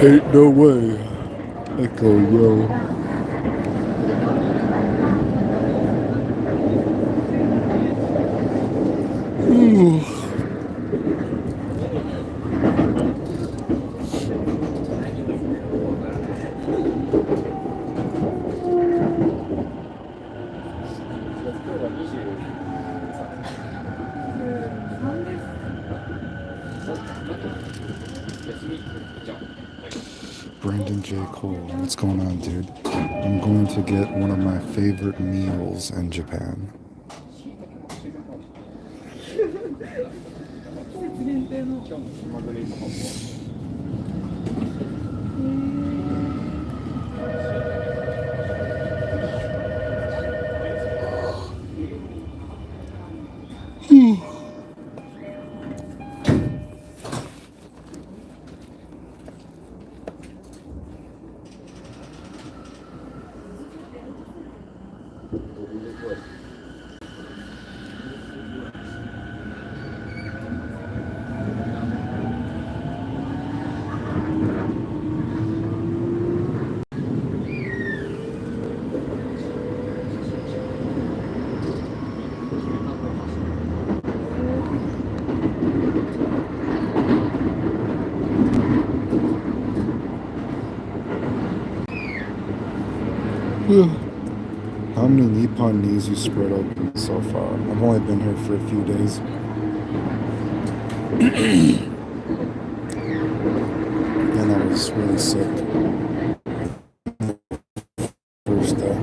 Ain't no way. Echo, yo. Brandon J. Cole, what's going on, dude? I'm going to get one of my favorite meals in Japan. How many Nippon knees you spread open so far? I've only been here for a few days. And I was really sick first day.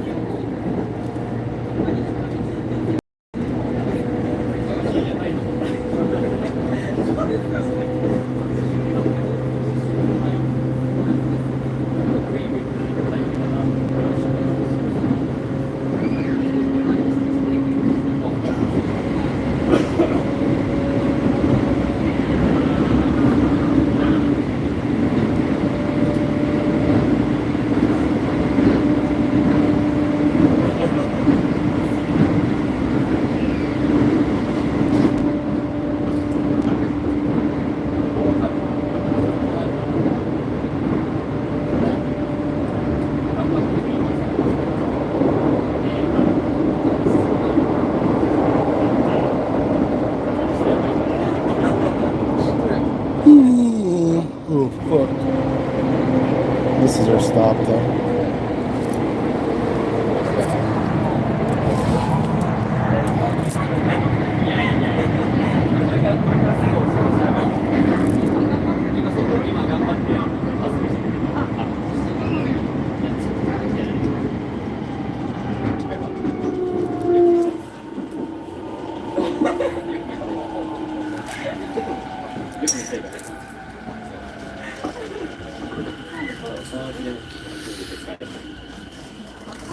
Oh, fuck. This is our stop, though.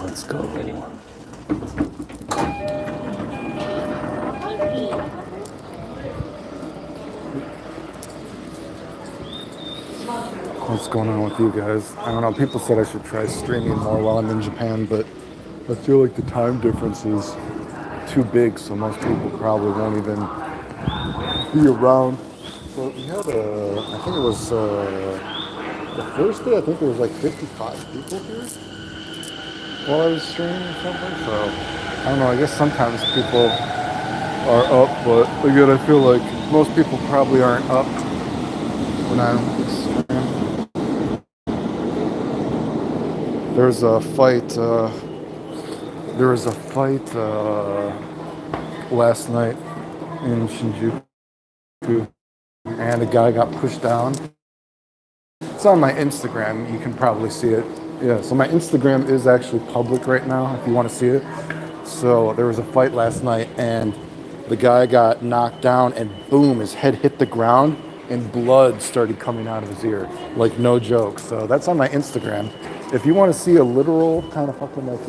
Let's go. What's going on with you guys? I don't know. People said I should try streaming more while I'm in Japan, but I feel like the time difference is too big, so most people probably won't even be around. So we had I think it was the first day, I think there was like 55 people here while I was streaming or something. So I don't know. I guess sometimes people are up, but again, I feel like most people probably aren't up when I'm streaming. There's a fight. There was a fight last night in Shinjuku, and a guy got pushed down. It's on my Instagram. You can probably see it. Yeah, so my Instagram is actually public right now if you want to see it. So there was a fight last night, and the guy got knocked down, and boom, his head hit the ground, and blood started coming out of his ear. Like, no joke. So that's on my Instagram. If you want to see a literal kind of fucking like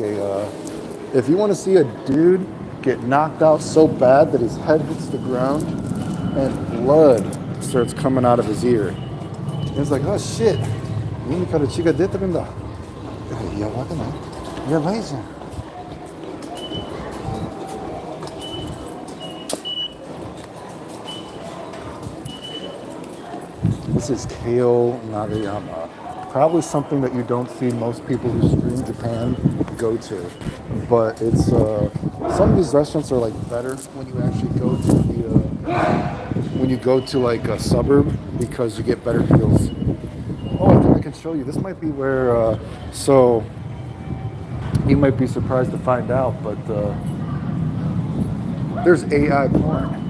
if you want to see a dude get knocked out so bad that his head hits the ground and blood starts coming out of his ear. It's like, oh shit. 耳から血が出てるんだ。やばくない？やばいじゃん。This is Keo Nagayama. Probably something that you don't see most people who stream Japan go to. But it's some of these restaurants are like better when you actually go to when you go to like a suburb because you get better deals. Oh, I think I can show you. This might be where. So you might be surprised to find out, but there's AI porn.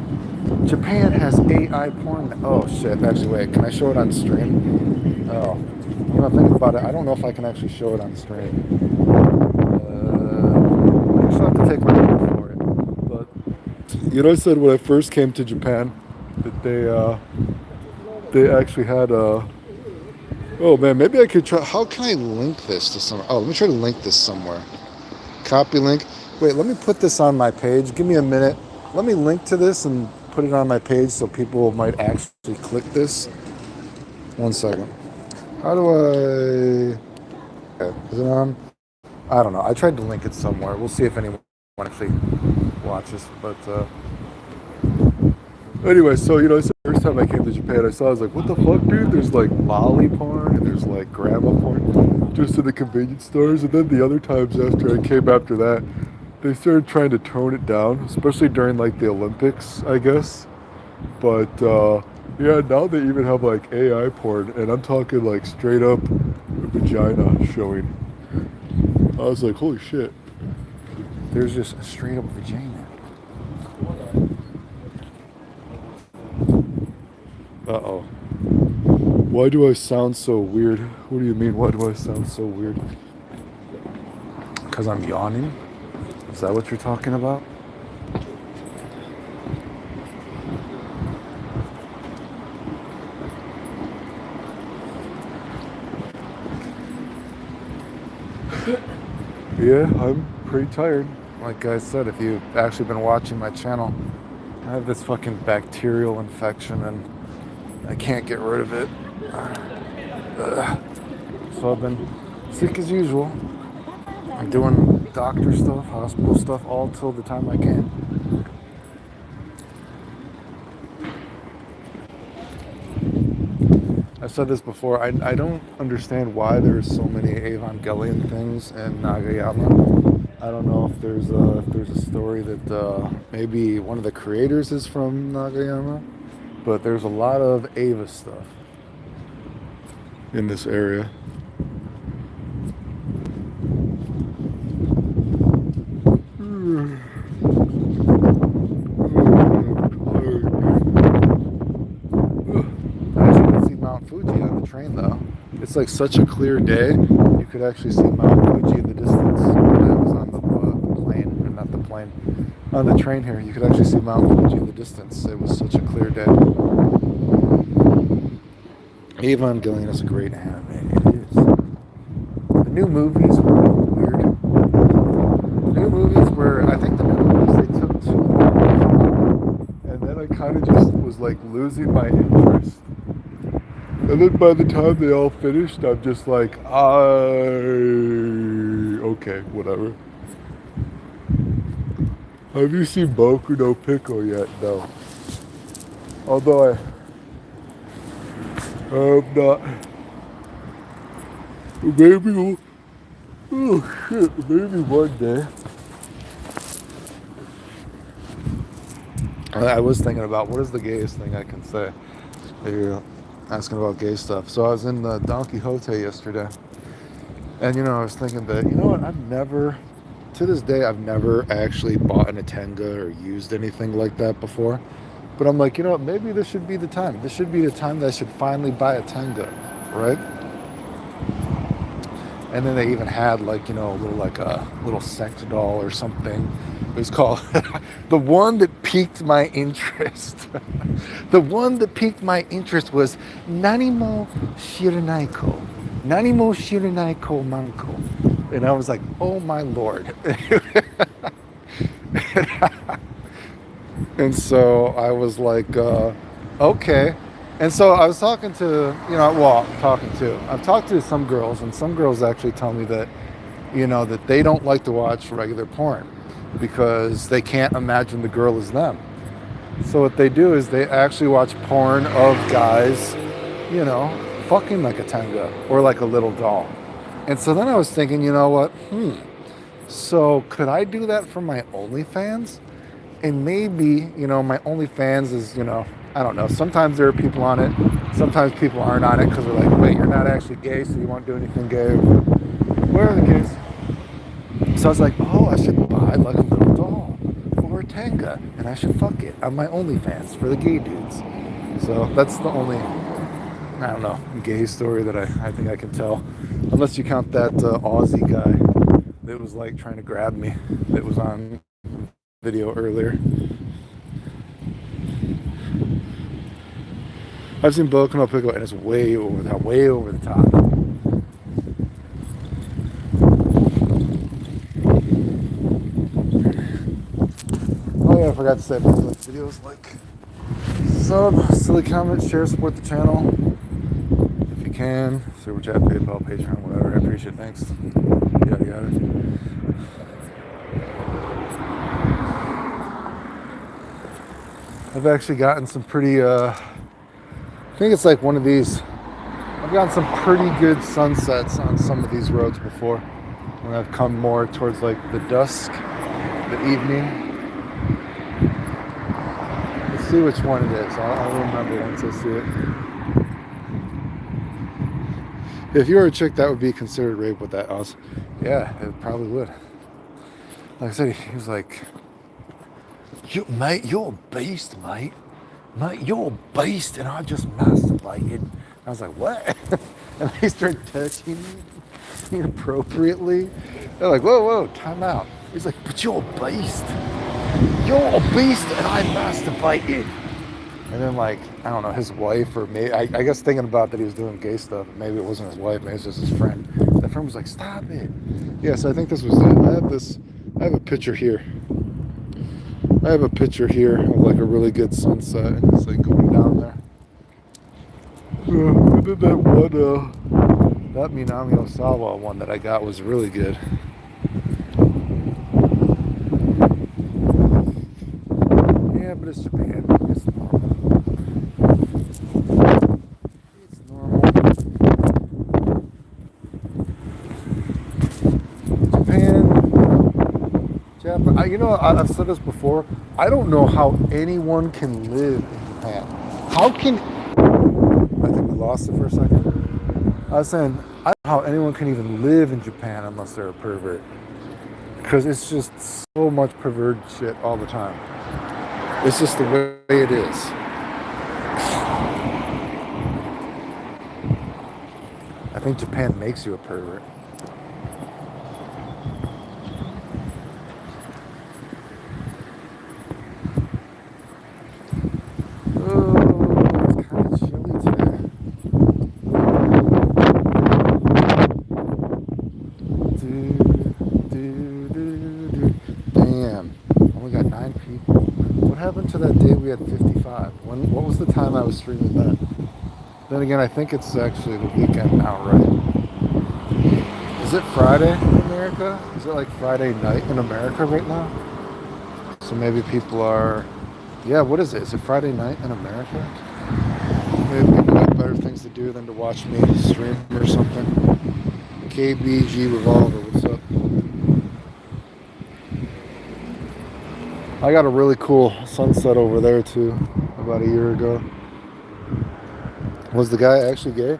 Japan has AI porn. Oh shit! Actually, wait. Can I show it on stream? Oh, you know, thinking about it, I don't know if I can actually show it on stream. I just have to take my word for it. But you know, I said when I first came to Japan that they actually had a. Oh man, maybe I could try. How can I link this to somewhere? Oh, let me try to link this somewhere. Copy link. Wait, let me put this on my page. Give me a minute. Let me link to this and put it on my page so people might actually click this. 1 second. How do I... Okay, is it on? I don't know. I tried to link it somewhere. We'll see if anyone actually watches. But anyway, so you know, the first time I came to Japan, I was like, what the fuck, dude? There's like lolly porn and there's like grandma porn just in the convenience stores. And then the other times after I came after that, they started trying to tone it down, especially during like the Olympics, I guess. But yeah, now they even have like AI porn, and I'm talking like straight up vagina showing. I was like, holy shit. There's just a straight up vagina. Uh-oh. Why do I sound so weird? What do you mean, why do I sound so weird? Because I'm yawning? Is that what you're talking about? Yeah, I'm pretty tired. Like I said, if you've actually been watching my channel, I have this fucking bacterial infection and I can't get rid of it. So I've been sick as usual. I'm doing doctor stuff, hospital stuff, all till the time I can. I've said this before, I don't understand why there's so many Evangelion things in Nagayama. I don't know if there's a story that maybe one of the creators is from Nagayama, but there's a lot of Eva stuff in this area. Fuji on the train though. It's like such a clear day. You could actually see Mount Fuji in the distance. When I was on the plane, or not the plane, on the train here. You could actually see Mount Fuji in the distance. It was such a clear day. Evangelion is a great anime. It is. The new movies were weird. The new movies were, I think the new movies they took too long. And then I kind of just was like losing my interest. And then by the time they all finished, I'm just like, okay, whatever. Have you seen Boku no Pico yet? No. Although I have not. Maybe, oh shit, maybe one day. I was thinking about what is the gayest thing I can say. You're asking about gay stuff. So I was in Don Quixote yesterday. And, you know, I was thinking that, you know what, to this day, I've never actually bought an Atenga or used anything like that before. But I'm like, you know what, maybe this should be the time. This should be the time that I should finally buy a Tenga, right? And then they even had like, you know, a little sex doll or something. It was called, the one that piqued my interest. The one that piqued my interest was Nanimo Shiranaiko. Nanimo Shiranaiko Manko. And I was like, oh my lord. And so I was like, okay. And so I was talking to, I've talked to some girls, and some girls actually tell me that, you know, that they don't like to watch regular porn because they can't imagine the girl as them. So what they do is they actually watch porn of guys, you know, fucking like a Tenga or like a little doll. And so then I was thinking, you know what? So could I do that for my OnlyFans? And maybe, my OnlyFans is, I don't know. Sometimes there are people on it. Sometimes people aren't on it because they're like, wait, you're not actually gay, so you won't do anything gay. Whatever the case. So I was like, oh, I should buy like a little doll or a Tenga, and I should fuck it on my OnlyFans for the gay dudes. So that's the only, I don't know, gay story that I think I can tell. Unless you count that Aussie guy that was like trying to grab me that was on video earlier. I've seen Bokono Pico and it's way over the top. Oh yeah, I forgot to say about the videos, like sub, silly comment, share, support the channel if you can. Super chat, PayPal, Patreon, whatever. I appreciate it. Thanks. Yada yada. I've actually gotten some pretty, I think it's like one of these, I've gotten some pretty good sunsets on some of these roads before when I've come more towards like the dusk, the evening. Let's see which one it is. I'll remember once I see it. If you were a chick, that would be considered rape with that. Yeah, it probably would. Like I said, he was like, mate, you're a beast, mate. Mate, you're a beast, and I just masturbated. I was like, what? And they started touching me inappropriately. They're like, whoa, time out. He's like, but you're a beast. You're a beast, and I masturbated. And then, like, I don't know, his wife, or maybe, I guess thinking about that he was doing gay stuff. Maybe it wasn't his wife, maybe it was just his friend. That friend was like, stop it. Yeah, so I think this was it. I have a picture here. I have a picture here of like a really good sunset, and it's like going down there. And then that one, that Minami Osawa one that I got was really good. Yeah, but it's Japan. It's normal. It's normal. Japan. You know, I've said this before. I don't know how anyone can live in Japan. How can... I think we lost it for a second. I was saying, I don't know how anyone can even live in Japan unless they're a pervert. Because it's just so much perverted shit all the time. It's just the way it is. I think Japan makes you a pervert. To that day we had 55. What was the time I was streaming that? Then again, I think it's actually the weekend now, right? Is it Friday in America? Is it like Friday night in America right now? So maybe people are... Yeah, what is it? Is it Friday night in America? Maybe people got better things to do than to watch me stream or something. KBG Revolver, what's up? I got a really cool sunset over there too, about a year ago. Was the guy actually gay?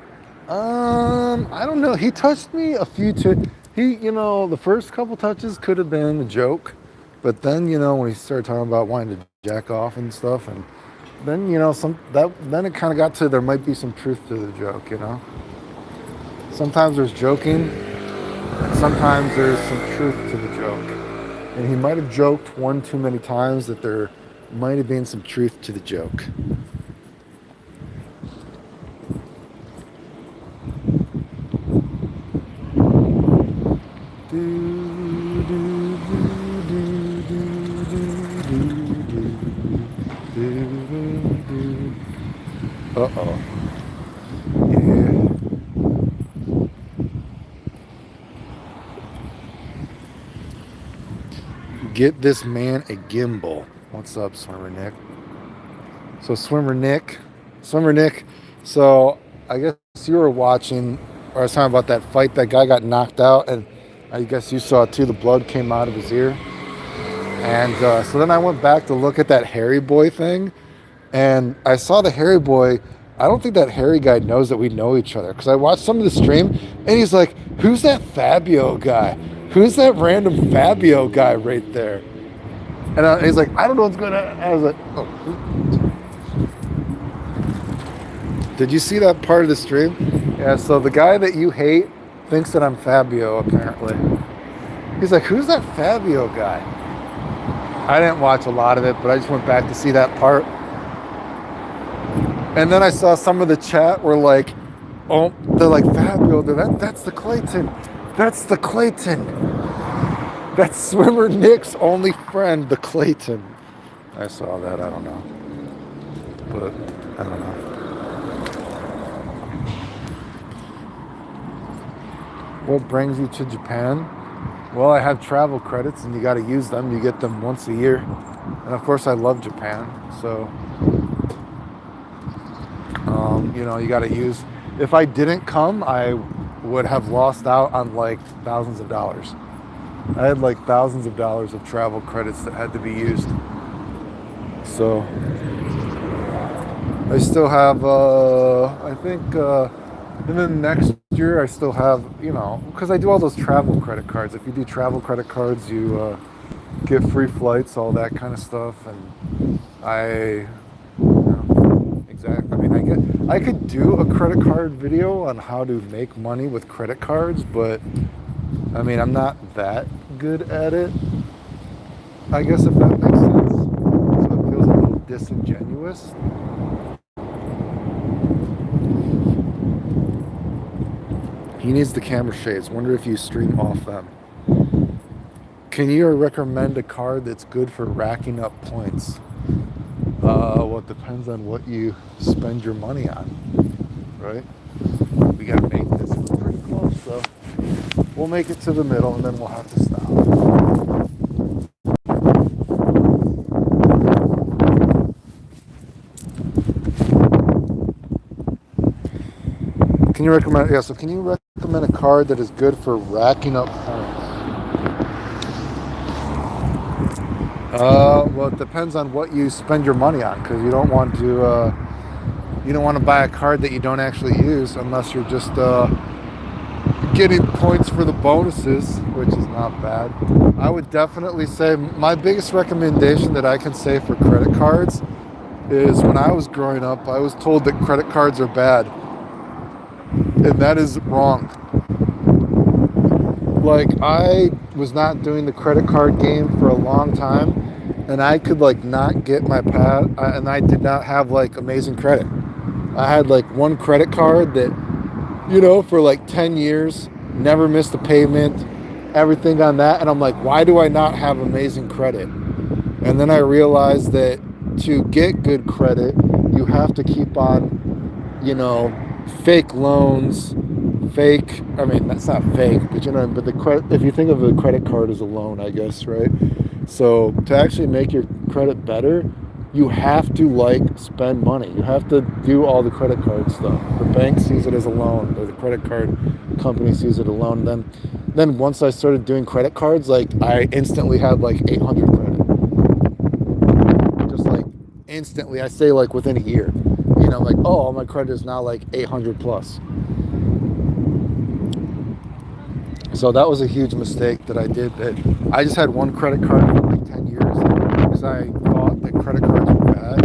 I don't know. He touched me a few times. The first couple touches could have been a joke, but then, when he started talking about wanting to jack off and stuff, and then, then it kind of got to, there might be some truth to the joke, Sometimes there's joking, and sometimes there's some truth to the joke. And he might have joked one too many times that there might have been some truth to the joke. Uh-oh. Yeah. Get this man a gimbal. What's up, Swimmer Nick? So Swimmer Nick. So I guess you were watching, or I was talking about that fight. That guy got knocked out, and I guess you saw it too. The blood came out of his ear. And so then I went back to look at that Harry Boy thing, and I saw the Harry Boy. I don't think that Harry guy knows that we know each other because I watched some of the stream, and he's like, "Who's that Fabio guy? Who's that random Fabio guy right there?" And he's like, "I don't know what's going on." I was like, "Oh, did you see that part of the stream?" Yeah. So the guy that you hate thinks that I'm Fabio. Apparently, he's like, "Who's that Fabio guy?" I didn't watch a lot of it, but I just went back to see that part. And then I saw some of the chat were like, oh, they're like, Fabio, that's the Clayton. That's the Clayton. That's swimmer Nick's only friend, the Clayton. I saw that, I don't know. But, I don't know. What brings you to Japan? Well, I have travel credits and you got to use them. You get them once a year. And of course, I love Japan. So, you got to use. If I didn't come, I would have lost out on like thousands of dollars. I had like thousands of dollars of travel credits that had to be used. So, I still have, I think, and then next year I still have, because I do all those travel credit cards. If you do travel credit cards, you get free flights, all that kind of stuff. And exactly. I mean, I could do a credit card video on how to make money with credit cards, but I mean, I'm not that good at it. I guess if that makes sense. So it feels a little disingenuous. He needs the camera shades. Wonder if you stream off them. Can you recommend a card that's good for racking up points? Well, it depends on what you spend your money on, right? We gotta make this. We're pretty close, so we'll make it to the middle, and then we'll have to stop. Can you recommend? Yeah. So, can you recommend a card that is good for racking up points? Well, it depends on what you spend your money on, because you don't want to buy a card that you don't actually use unless you're just getting points for the bonuses, which is not bad. I would definitely say my biggest recommendation that I can say for credit cards is when I was growing up, I was told that credit cards are bad, and that is wrong. Like, I was not doing the credit card game for a long time, and I could like not get my pad, and I did not have like amazing credit. I had like one credit card that, for like 10 years, never missed a payment, everything on that, and I'm like, why do I not have amazing credit? And then I realized that to get good credit, you have to keep on, fake loans. I mean, that's not fake, but but the credit, if you think of a credit card as a loan, I guess, right? So to actually make your credit better, you have to spend money. You have to do all the credit card stuff. The bank sees it as a loan, or the credit card company sees it as a loan. Then once I started doing credit cards, I instantly had 800 credit. Just instantly, I say within a year. Oh, my credit is now 800 plus. So that was a huge mistake that I did. That I just had one credit card for 10 years because I thought that credit cards were bad.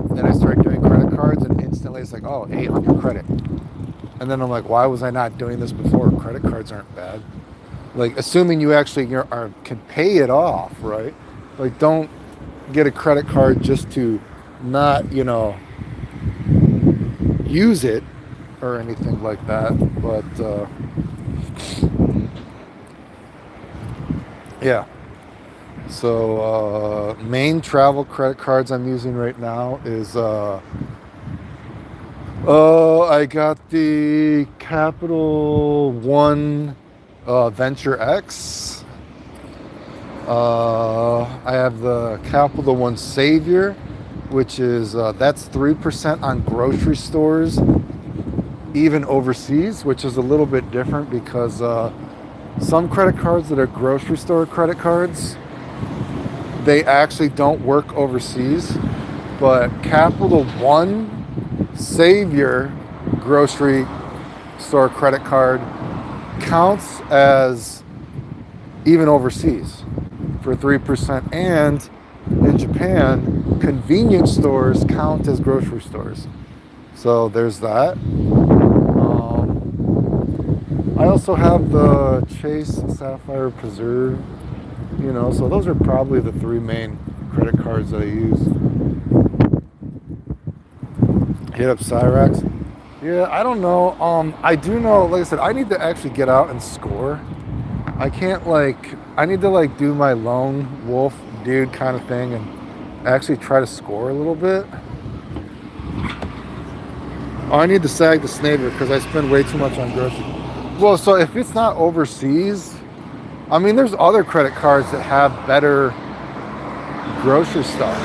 And then I started doing credit cards, and instantly it's 800 credit. And then I'm like, why was I not doing this before? Credit cards aren't bad. Assuming you actually can pay it off, right? Don't get a credit card just to not, use it or anything like that. But yeah. So main travel credit cards I'm using right now is I got the Capital One Venture X. I have the Capital One Savior, which is that's 3% on grocery stores, even overseas, which is a little bit different because some credit cards that are grocery store credit cards, they actually don't work overseas. But Capital One Savior grocery store credit card counts as even overseas for 3%. And in Japan, convenience stores count as grocery stores. So there's that. I also have the Chase Sapphire Preserve, so those are probably the three main credit cards that I use. Hit up Cyrax. Yeah, I don't know. I do know, like I said, I need to actually get out and score. I need to do my lone wolf dude kind of thing and actually try to score a little bit. Oh, I need to sag the Snaver because I spend way too much on groceries. Well, so if it's not overseas, I mean, there's other credit cards that have better grocery stuff.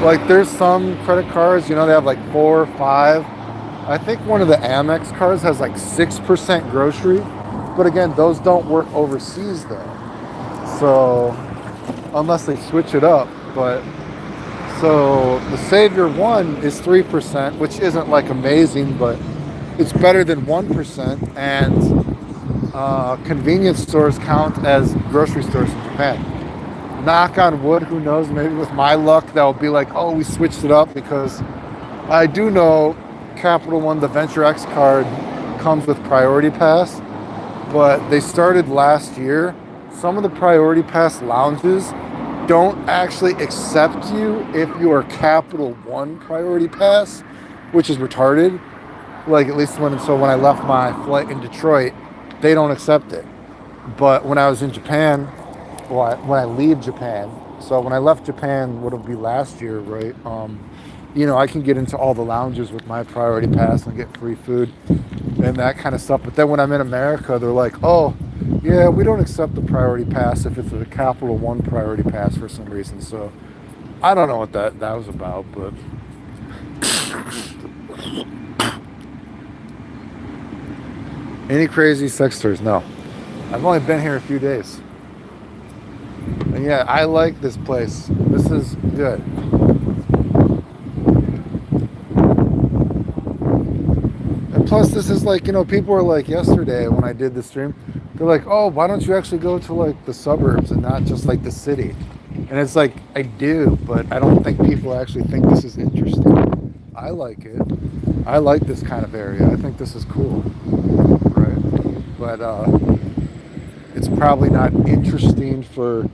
Like there's some credit cards, they have like 4 or 5. I think one of the Amex cards has like 6% grocery. But again, those don't work overseas though. So unless they switch it up. But so the Savior One is 3%, which isn't like amazing, but it's better than 1%. And convenience stores count as grocery stores in Japan. Knock on wood, who knows, maybe with my luck they'll be like, oh, we switched it up, because I do know Capital One, the Venture X card, comes with Priority Pass, but they started last year. Some of the Priority Pass lounges don't actually accept you if you are Capital One Priority Pass, which is retarded. Like at least when I left my flight in Detroit, they don't accept it. But when I was in Japan, when I leave Japan, so when I left Japan, what would be last year, right? I can get into all the lounges with my Priority Pass and get free food and that kind of stuff. But then when I'm in America, they're like, oh, yeah, we don't accept the Priority Pass if it's a Capital One Priority Pass for some reason. So I don't know what that was about, but any crazy sex stories? No. I've only been here a few days. And yeah, I like this place. This is good. And plus, this is like, people were like yesterday when I did the stream, they're like, oh, why don't you actually go to like the suburbs and not just like the city? And it's like, I do, but I don't think people actually think this is interesting. I like it. I like this kind of area. I think this is cool. Right? But it's probably not interesting for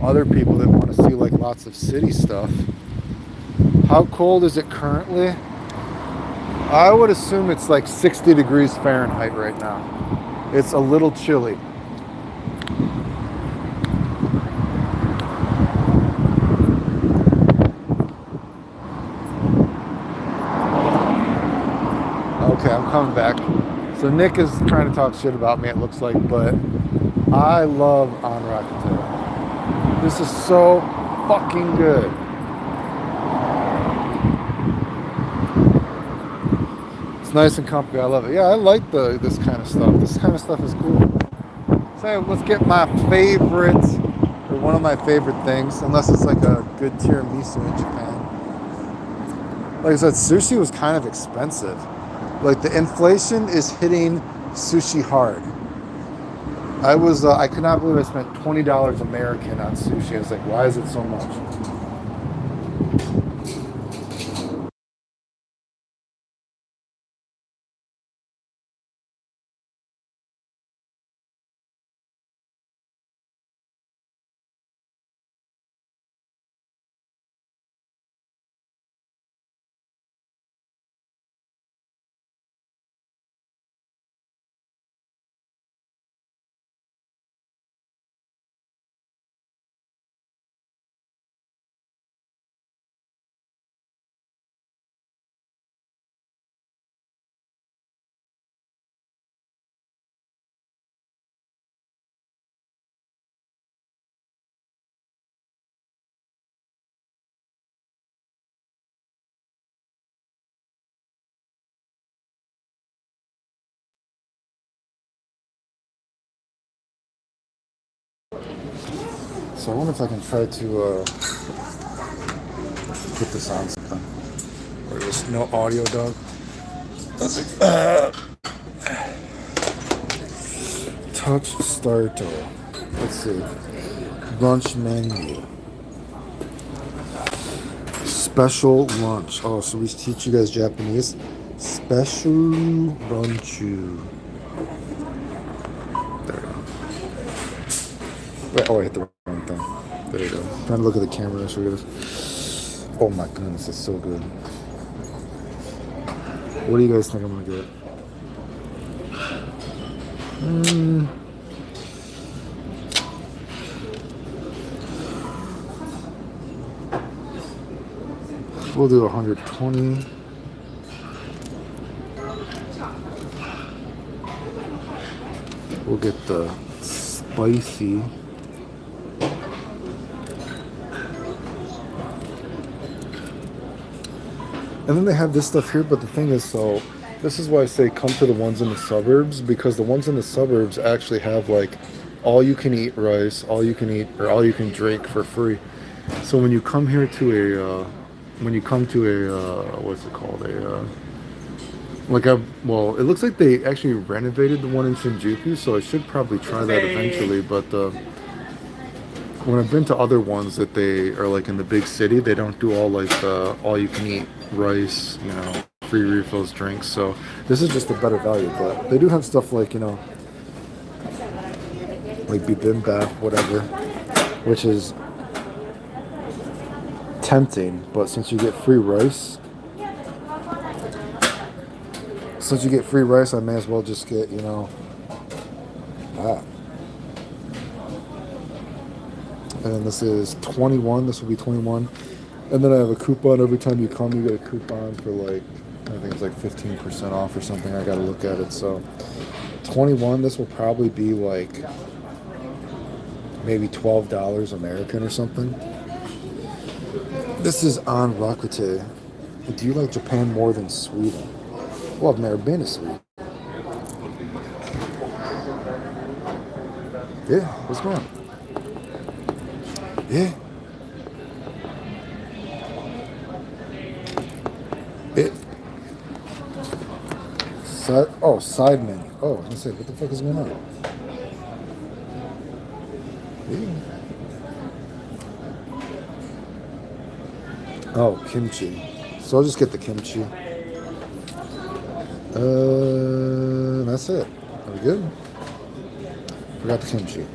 other people that want to see like lots of city stuff. How cold is it currently? I would assume it's like 60 degrees Fahrenheit right now. It's a little chilly. Okay, I'm coming back. So Nick is trying to talk shit about me, it looks like, but I love On Rocketeer. This is so fucking good. It's nice and comfy. I love it. Yeah, I like this kind of stuff. This kind of stuff is cool. So let's get my favorite, or one of my favorite things, unless it's like a good tiramisu in Japan. Like I said, sushi was kind of expensive. Like the inflation is hitting sushi hard. I could not believe I spent $20 American on sushi. I was like, why is it so much? So I wonder if I can try to put this on something. Or there's no audio, dog. Let's see. Touch starter. Let's see. Lunch menu. Special lunch. Oh, so we teach you guys Japanese. Special lunch. There we go. Wait, oh, I hit the wrong thing. There you go. I'm trying to look at the camera. So oh my goodness, it's so good. What do you guys think I'm gonna get? We'll do 120. We'll get the spicy. And then they have this stuff here, but the thing is, so this is why I say come to the ones in the suburbs, because the ones in the suburbs actually have like all you can eat rice, all you can eat, or all you can drink for free. So when you come here to what's it called? Well, it looks like they actually renovated the one in Shinjuku, so I should probably try that eventually. But when I've been to other ones that they are like in the big city, they don't do all like the all you can eat rice, free refills, drinks. So this is just a better value, but they do have stuff like, like bibimbap, whatever, which is tempting, but since you get free rice, I may as well just get, that. And this is 21. This will be 21. And then I have a coupon. Every time you come, you get a coupon for like, I think it's like 15% off or something. I got to look at it. So 21, this will probably be like maybe $12 American or something. This is on Rakuten. Do you like Japan more than Sweden? Well, I've never been to Sweden. Yeah, what's going on? Yeah. Side menu. Oh, I was gonna say, what the fuck is going on? Yeah. Oh, kimchi. So I'll just get the kimchi. That's it. Are we good? Forgot the kimchi.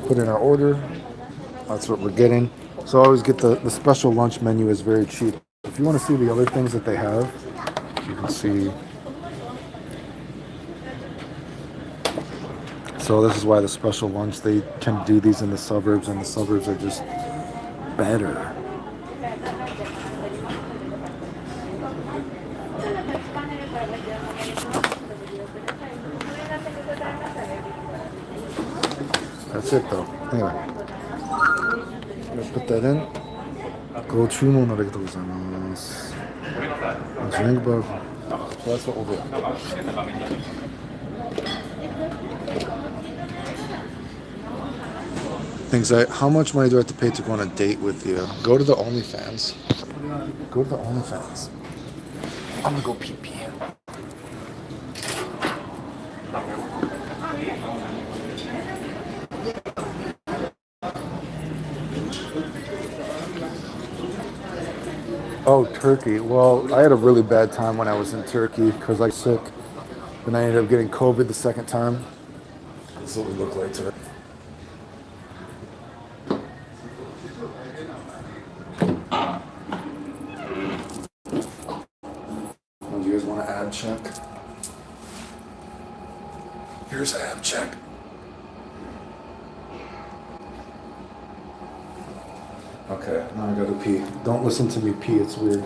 Put in our order. That's what we're getting. So I always get the special lunch menu is very cheap. If you want to see the other things that they have, you can see. So this is why the special lunch, they can do these in the suburbs, and the suburbs are just better. That's it though. Anyway, let's put that in. Go 주문 아리가토 고자이마su. Drink bar. So that's what we'll do. How much money do I have to pay to go on a date with you? Go to the OnlyFans. Go to the OnlyFans. I'm gonna go pee pee. Oh, Turkey. Well, I had a really bad time when I was in Turkey because I was sick. Then I ended up getting COVID the second time. This is what we look like today. Do you guys want an ab check? Here's an ab check. Okay, now I gotta pee. Don't listen to me pee, it's weird.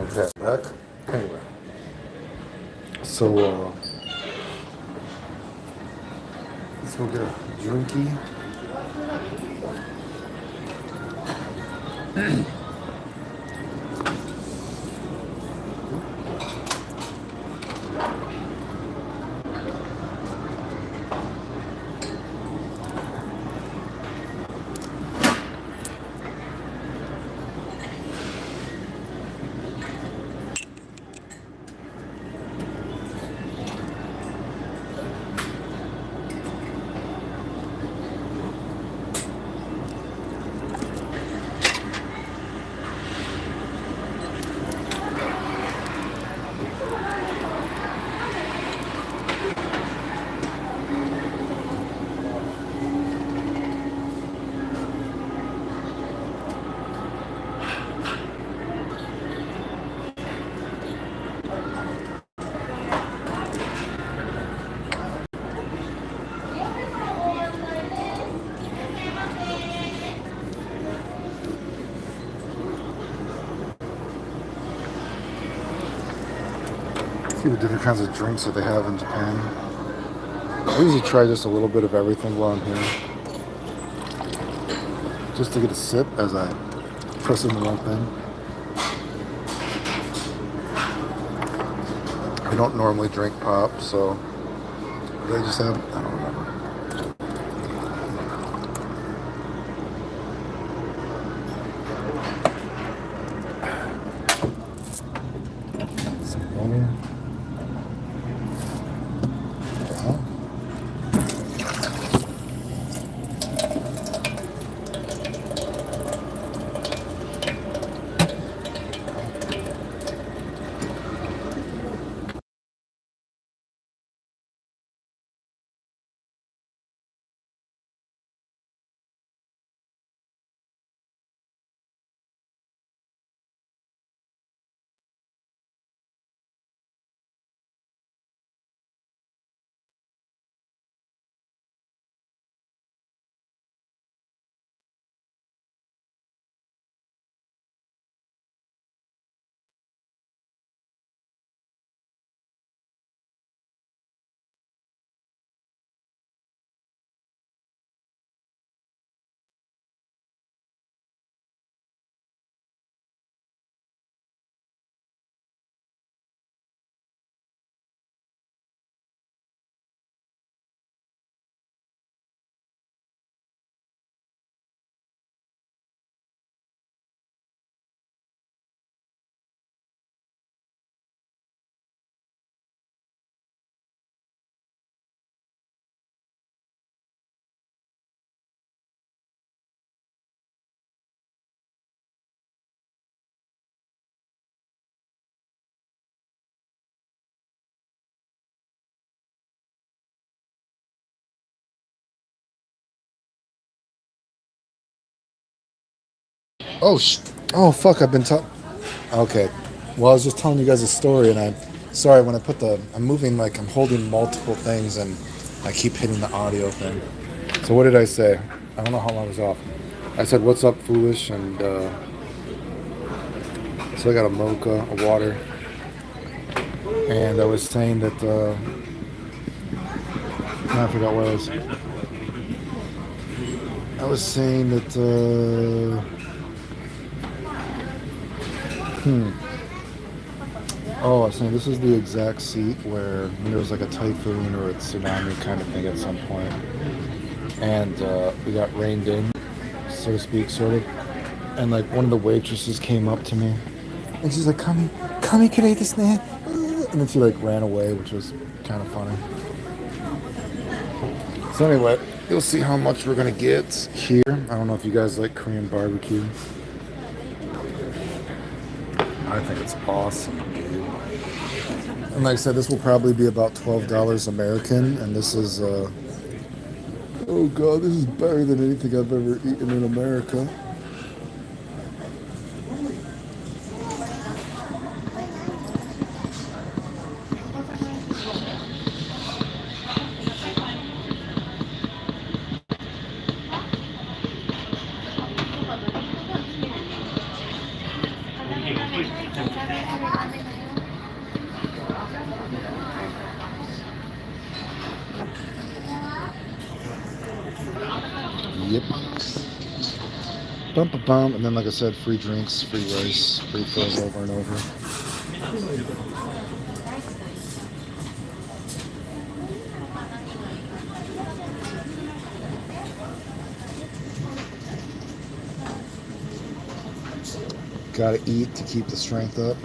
Okay, back. Anyway, so let's go get a drinky. See the different kinds of drinks that they have in Japan. I usually try just a little bit of everything while I'm here, just to get a sip as I press in the one thing. I don't normally drink pop, so they just have, I don't remember. Some water. Oh, oh, fuck, I've been talking. Okay. Well, I was just telling you guys a story, and sorry, when I put I'm moving, like, I'm holding multiple things, and I keep hitting the audio thing. So what did I say? I don't know how long I was off. I said, what's up, foolish, and, so I got a mocha, a water, and I was saying that, I forgot what I was saying that, oh, I was saying this is the exact seat where there was like a typhoon or a tsunami kind of thing at some point, and we got rained in, so to speak, sort of. And like one of the waitresses came up to me, and she's like, "Kami, Kami, can I eat this man?" And then she like ran away, which was kind of funny. So anyway, you'll see how much we're gonna get here. I don't know if you guys like Korean barbecue. I think it's awesome, dude. And like I said, this will probably be about $12 American, and this is Oh God, this is better than anything I've ever eaten in America. Yep. Bum, bum, bum. And then, like I said, free drinks, free rice, free fills over and over. Gotta eat to keep the strength up.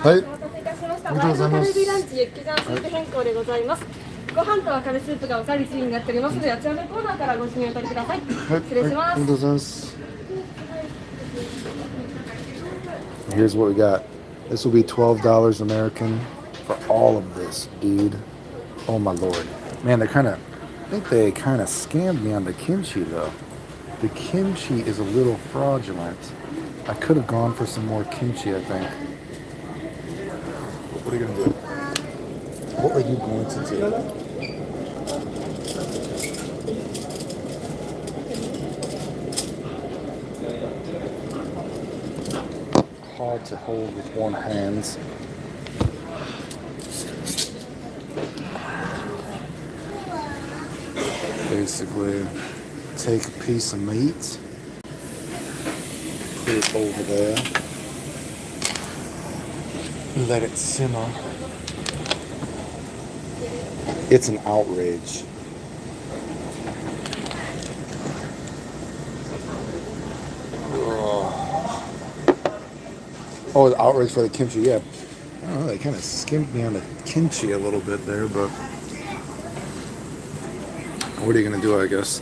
はい。ありがとうございます。カルビランチユッケジャンスープ変更でございます。ご飯とわかめスープがおかわり自由になっておりますので、あちらのコーナーからご指名お取りください。失礼します。ありがとうございます。Here's what we got. This will be $12 American for all of this, dude. Oh my lord. Man, I think they kind of scammed me on the kimchi though. The kimchi is a little fraudulent. I could have gone for some more kimchi, I think. What are you going to do? What are you going to do? Hard to hold with one hand. Basically, take a piece of meat, put it over there, let it simmer. It's an outrage. Oh, the outrage for the kimchi, yeah. I don't know, they kind of skimmed me on the kimchi a little bit there, but what are you going to do, I guess?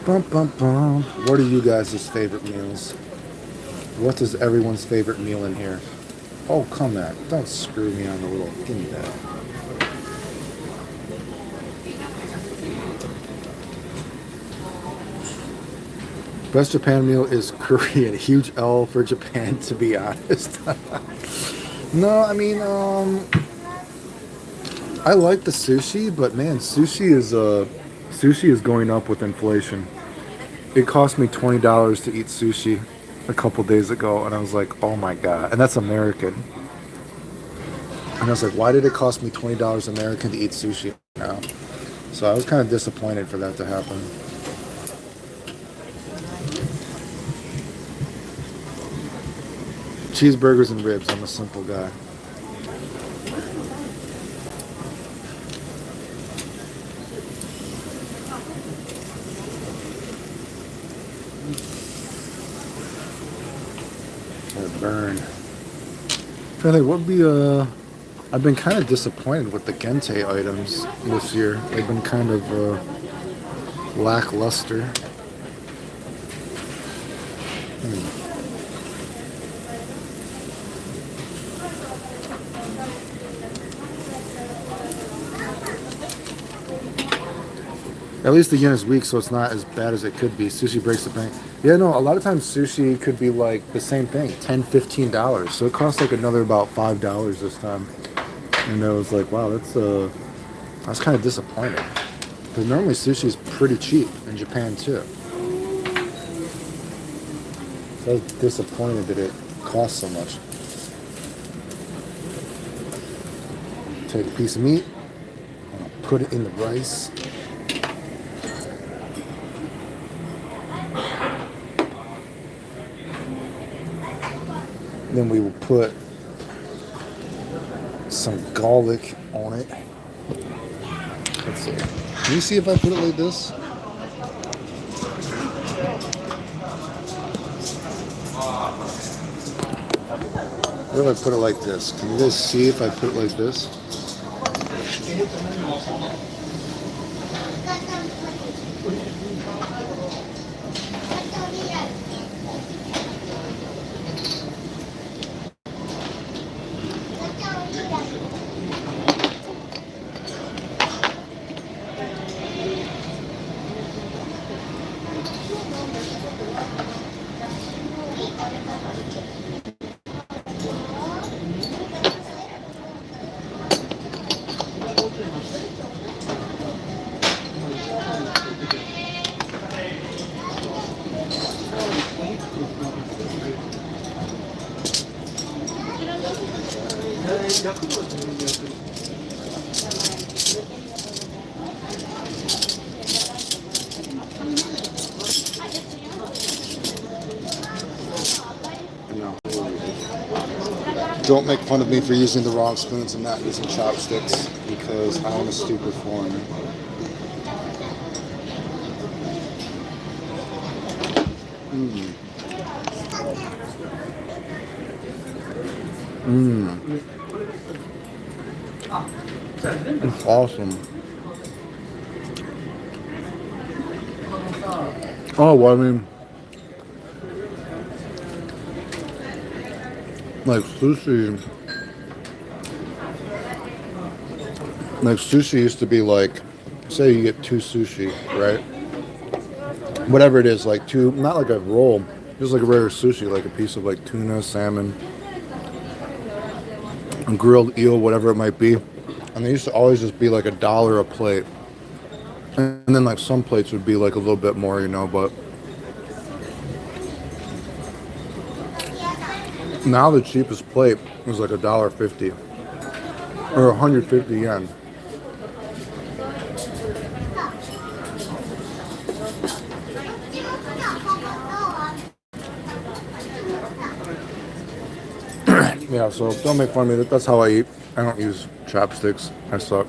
Bum, bum, bum. What are you guys' favorite meals? What is everyone's favorite meal in here? Oh, come on. Don't screw me on the little... Give me that. Best Japan meal is Korean. Huge L for Japan, to be honest. No, I mean, I like the sushi, but man, sushi is going up with inflation. It cost me $20 to eat sushi a couple days ago, and I was like, oh my god. And that's American. And I was like, why did it cost me $20 American to eat sushi now? So I was kind of disappointed for that to happen. Cheeseburgers and ribs. I'm a simple guy. Burn. What would be I've been kind of disappointed with the Gente items this year. They've been kind of lackluster. At least the yen is weak, so it's not as bad as it could be. Sushi breaks the bank. Yeah, no, a lot of times sushi could be like the same thing, $10, $15. So it costs like another about $5 this time. And I was like, wow, I was kind of disappointed. Because normally sushi is pretty cheap in Japan too. So I was disappointed that it costs so much. Take a piece of meat, put it in the rice. Then we will put some garlic on it. Let's see. Can you see if I put it like this? What if I put it like this? Can you guys see if I put it like this? Yeah. Don't make fun of me for using the wrong spoons and not using chopsticks because I am a stupid foreigner. Mmm. Mmm. It's awesome. Oh, well, I mean, like sushi. Like sushi used to be like, say you get two sushi, right? Whatever it is, like two, not like a roll, just like a regular sushi, like a piece of like tuna, salmon, and grilled eel, whatever it might be. And they used to always just be like $1 a plate. And then like some plates would be like a little bit more, you know, but now the cheapest plate is like $1.50 or 150 yen. Yeah, so don't make fun of me. That's how I eat. I don't use chopsticks. I suck.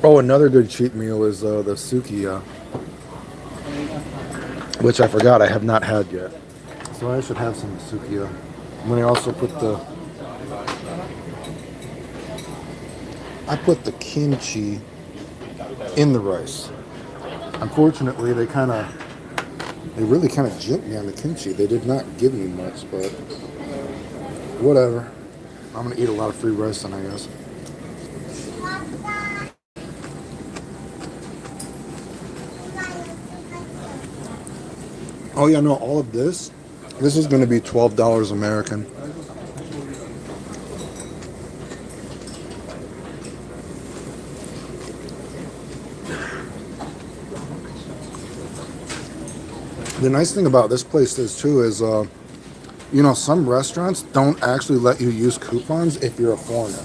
Oh, another good cheat meal is the sukiya, which I forgot I have not had yet. So I should have some sukiya. I'm gonna also put the kimchi in the rice. Unfortunately, they really kind of gypped me on the kimchi. They did not give me much, but whatever. I'm gonna eat a lot of free rice then, I guess. Oh yeah, no, all of this is gonna be $12 American. The nice thing about this place is too is, you know, some restaurants don't actually let you use coupons if you're a foreigner,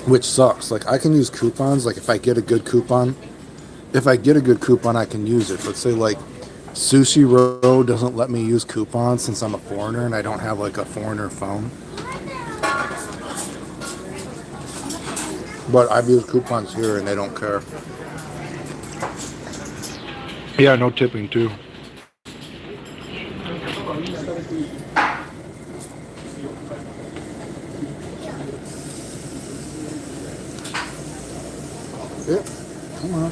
which sucks. Like I can use coupons, like if I get a good coupon, I can use it. But say like Sushi Row doesn't let me use coupons since I'm a foreigner and I don't have like a foreigner phone. But I've used coupons here and they don't care. Yeah, no tipping too. Yeah, come on.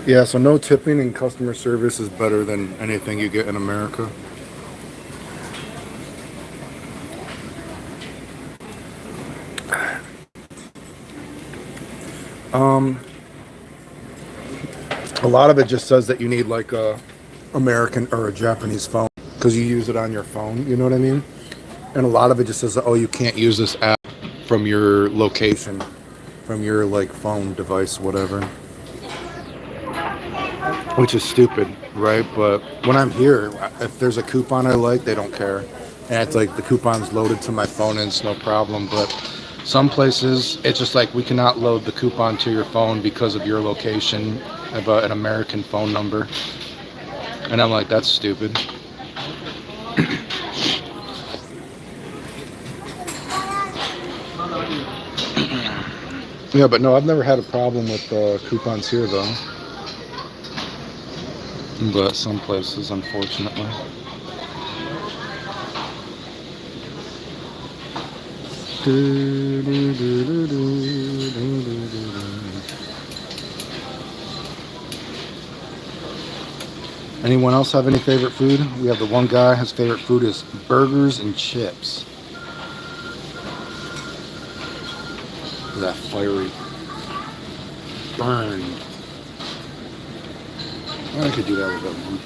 Yeah, so no tipping and customer service is better than anything you get in America. Um, a lot of it just says that you need like a American or a Japanese phone because you use it on your phone, you know what I mean? And a lot of it just says, oh, you can't use this app from your location, from your like phone device, whatever. Which is stupid, right? But when I'm here, if there's a coupon I like, they don't care. And it's like the coupon's loaded to my phone and it's no problem. But some places, it's just like we cannot load the coupon to your phone because of your location of an American phone number. And I'm like, that's stupid. Yeah, but no, I've never had a problem with coupons here though. But some places, unfortunately. Anyone else have any favorite food? We have the one guy, his favorite food is burgers and chips. That fiery burn. I could do that with that one.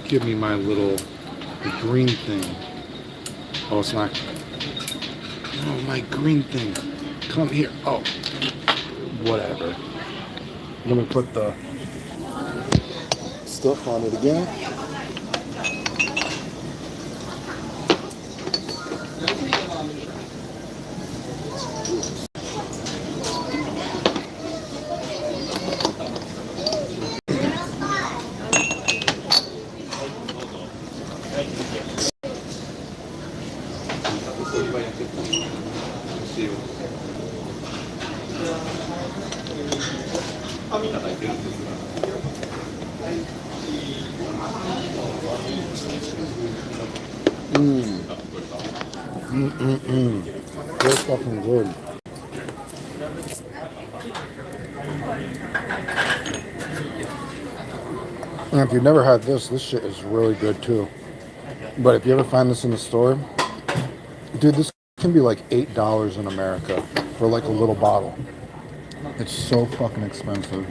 Give me my little green thing. Oh, it's not. Oh, my green thing. Come here. Oh, whatever. Let me put the stuff on it again. They're fucking good. And if you've never had this shit is really good too. But if you ever find this in the store, dude, this can be like $8 in America for like a little bottle. It's so fucking expensive.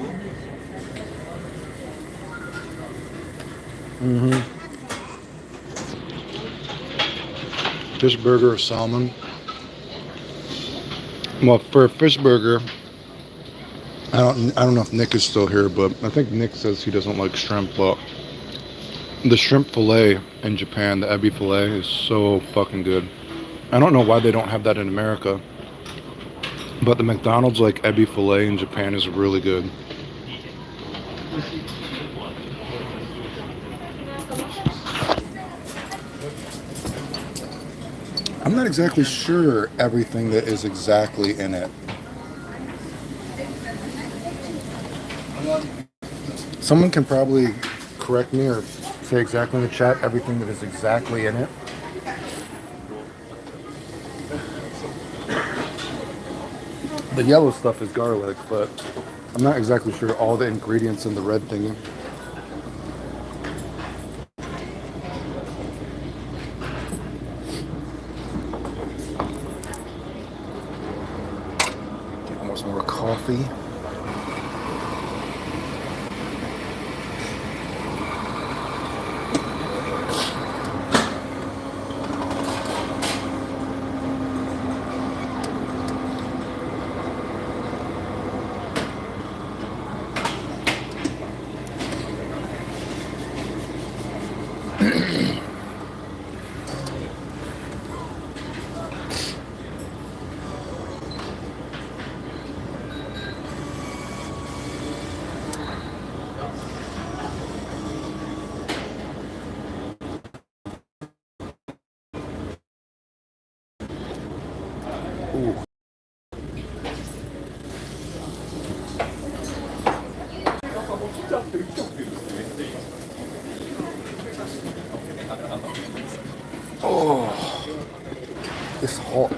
Fish burger or salmon. Well, for a fish burger, I don't know if Nick is still here, but I think Nick says he doesn't like shrimp, but the shrimp fillet in Japan, the ebi fillet, is so fucking good. I don't know why they don't have that in America, but the McDonald's like ebi fillet in Japan is really good. I'm not exactly sure everything that is exactly in it. Someone can probably correct me or say exactly in the chat everything that is exactly in it. The yellow stuff is garlic, but I'm not exactly sure all the ingredients in the red thing. Get almost more coffee. Ooh. Oh, it's hot.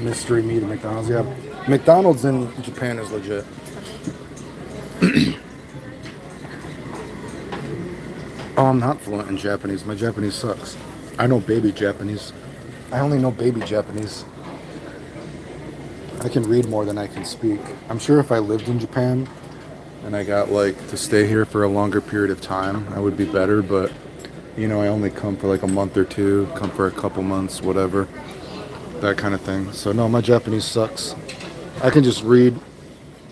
Mystery meat at McDonald's. Yeah, McDonald's in Japan is legit. Oh, I'm not fluent in Japanese. My Japanese sucks. I know baby Japanese. I only know baby Japanese. I can read more than I can speak. I'm sure if I lived in Japan and I got like to stay here for a longer period of time, I would be better, but you know, I only come for like a month or two, come for a couple months, whatever. That kind of thing. So no, my Japanese sucks. I can just read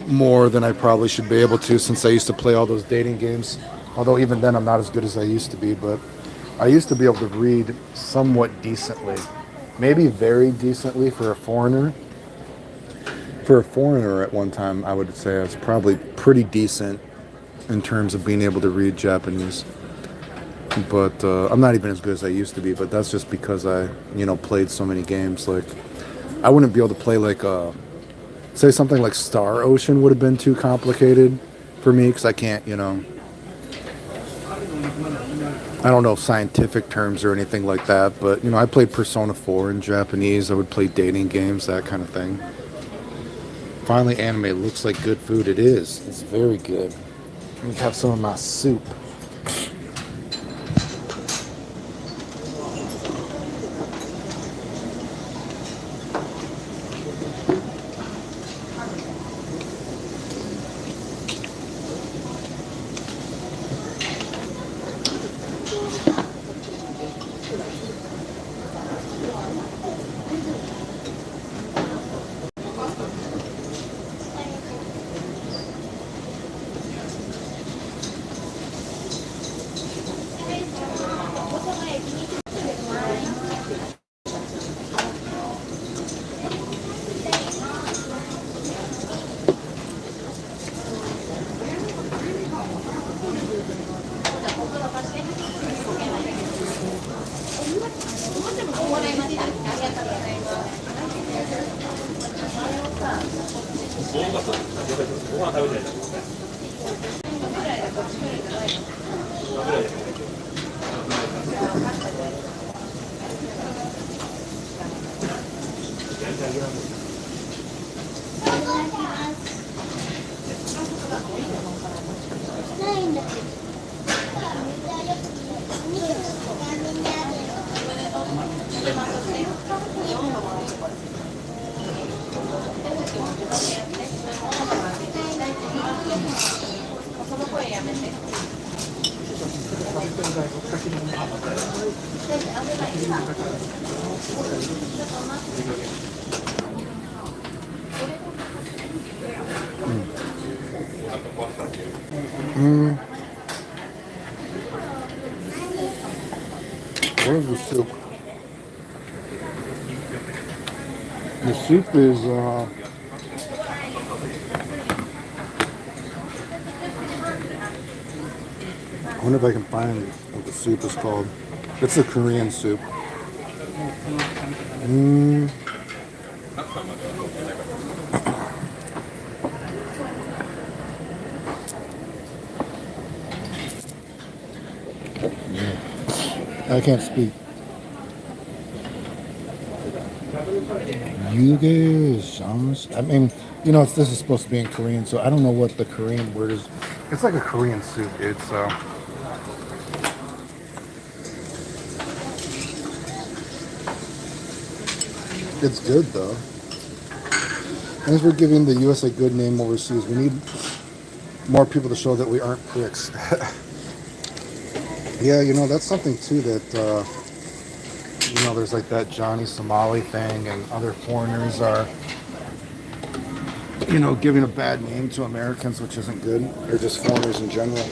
more than I probably should be able to since I used to play all those dating games. Although even then I'm not as good as I used to be, but I used to be able to read somewhat decently. Maybe very decently for a foreigner. For a foreigner at one time, I would say I was probably pretty decent in terms of being able to read Japanese. But I'm not even as good as I used to be, but that's just because I, you know, played so many games. Like, I wouldn't be able to play like, say something like Star Ocean would have been too complicated for me because I can't, you know, I don't know scientific terms or anything like that, but, you know, I played Persona 4 in Japanese. I would play dating games, that kind of thing. Finally, anime looks like good food. It is. It's very good. Let me have some of my soup. Where's the soup? The soup is, I wonder if I can find what the soup is called. It's a Korean soup. Mm, I can't speak. Yuge, I mean, this is supposed to be in Korean, so I don't know what the Korean word is. It's like a Korean soup. It's good though. As we're giving the U.S. a good name overseas, we need more people to show that we aren't pricks. Yeah, that's something too that, there's like that Johnny Somali thing, and other foreigners are, giving a bad name to Americans, which isn't good, or just foreigners in general.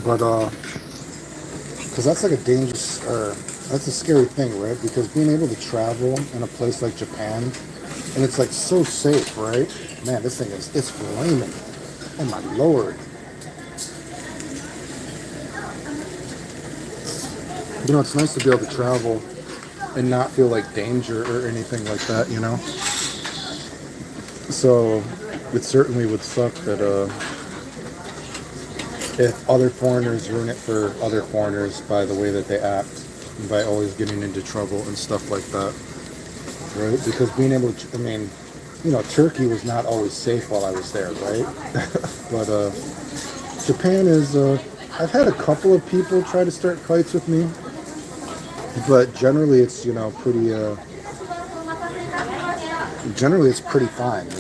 But, because that's like a dangerous, or that's a scary thing, right? Because being able to travel in a place like Japan, and it's like so safe, right? Man, this thing it's flaming. Oh my lord. It's nice to be able to travel and not feel like danger or anything like that. So it certainly would suck that if other foreigners ruin it for other foreigners by the way that they act, and by always getting into trouble and stuff like that, right? Because being able to, Turkey was not always safe while I was there, right? But Japan is, I've had a couple of people try to start fights with me, but generally it's, generally it's pretty fine.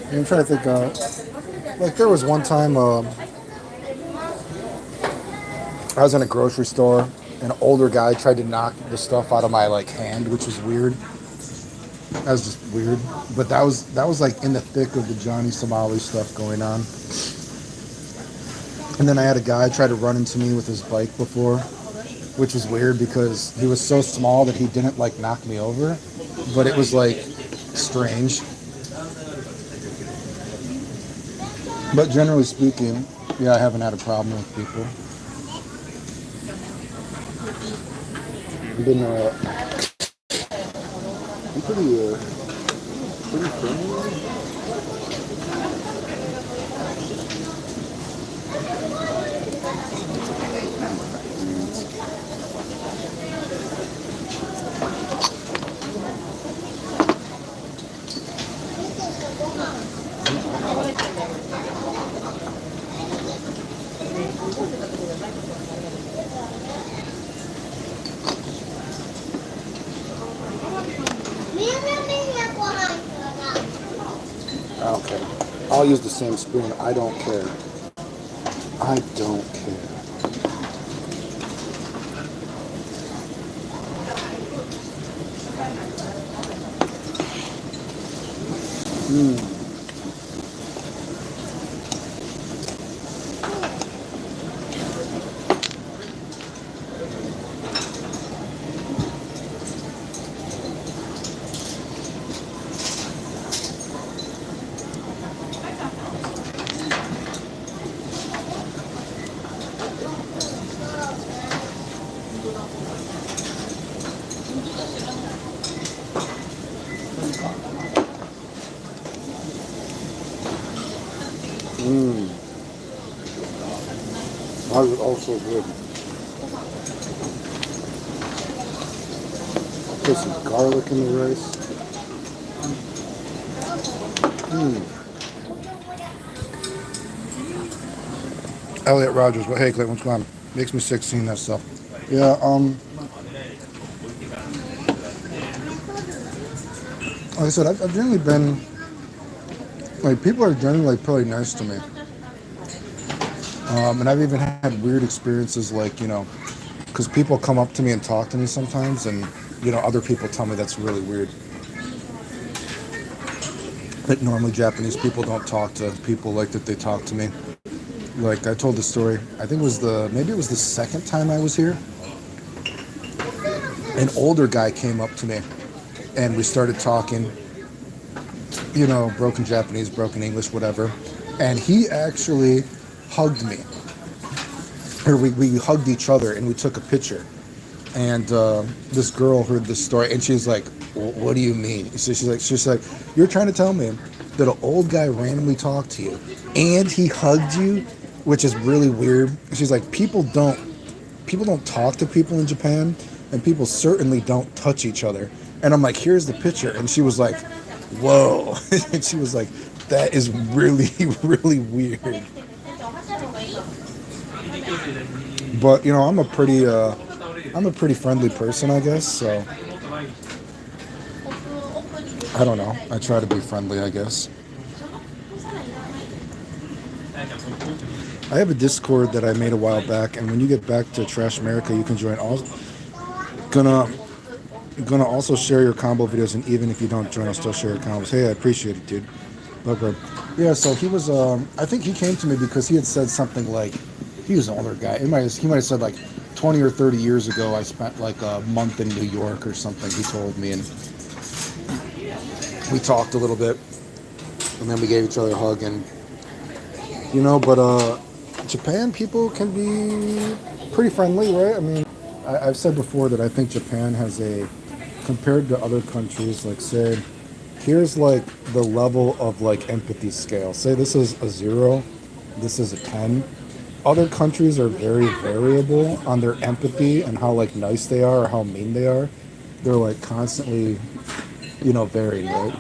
I'm trying to think, like there was one time I was in a grocery store, and an older guy tried to knock the stuff out of my like hand, which was weird. That was just weird. But that was like in the thick of the Johnny Somali stuff going on. And then I had a guy try to run into me with his bike before, which was weird because he was so small that he didn't like knock me over, but it was like strange. But generally speaking, yeah, I haven't had a problem with people. I've been, I'm pretty friendly. I don't care. I'll use the same spoon. I don't care. I don't care. Mmm. That is also good. Put some garlic in the rice. Mmm. Elliot Rogers, but hey, Clayton, what's going on? Makes me sick seeing that stuff. Yeah, like I said, I've generally been, like, people are generally, like, pretty nice to me. And I've even had weird experiences, like, because people come up to me and talk to me sometimes, and, other people tell me that's really weird. That normally Japanese people don't talk to people like that they talk to me. Like, I told the story, I think maybe it was the second time I was here. An older guy came up to me, and we started talking, broken Japanese, broken English, whatever. And he actually hugged me. Or we hugged each other and we took a picture. And this girl heard this story and she's like, what do you mean? So she's like, you're trying to tell me that an old guy randomly talked to you and he hugged you, which is really weird. She's like, people don't talk to people in Japan, and people certainly don't touch each other. And I'm like, here's the picture. And she was like, whoa. And she was like, that is really, really weird. But I'm a pretty friendly person, I guess. So I don't know. I try to be friendly, I guess. I have a Discord that I made a while back, and when you get back to Trash America, you can join. Gonna also share your combo videos, and even if you don't join, I'll still share your combos. Hey, I appreciate it, dude. Okay. Yeah, so he was. I think he came to me because he had said something like, he was an older guy. He might have said like 20 or 30 years ago, I spent like a month in New York or something. He told me, and we talked a little bit, and then we gave each other a hug, and but Japan people can be pretty friendly, right? I mean, I've said before that I think Japan has compared to other countries, like say, here's like the level of like empathy scale. Say this is a 0, this is a 10. Other countries are very variable on their empathy and how like nice they are or how mean they are. They're like constantly, varied, right?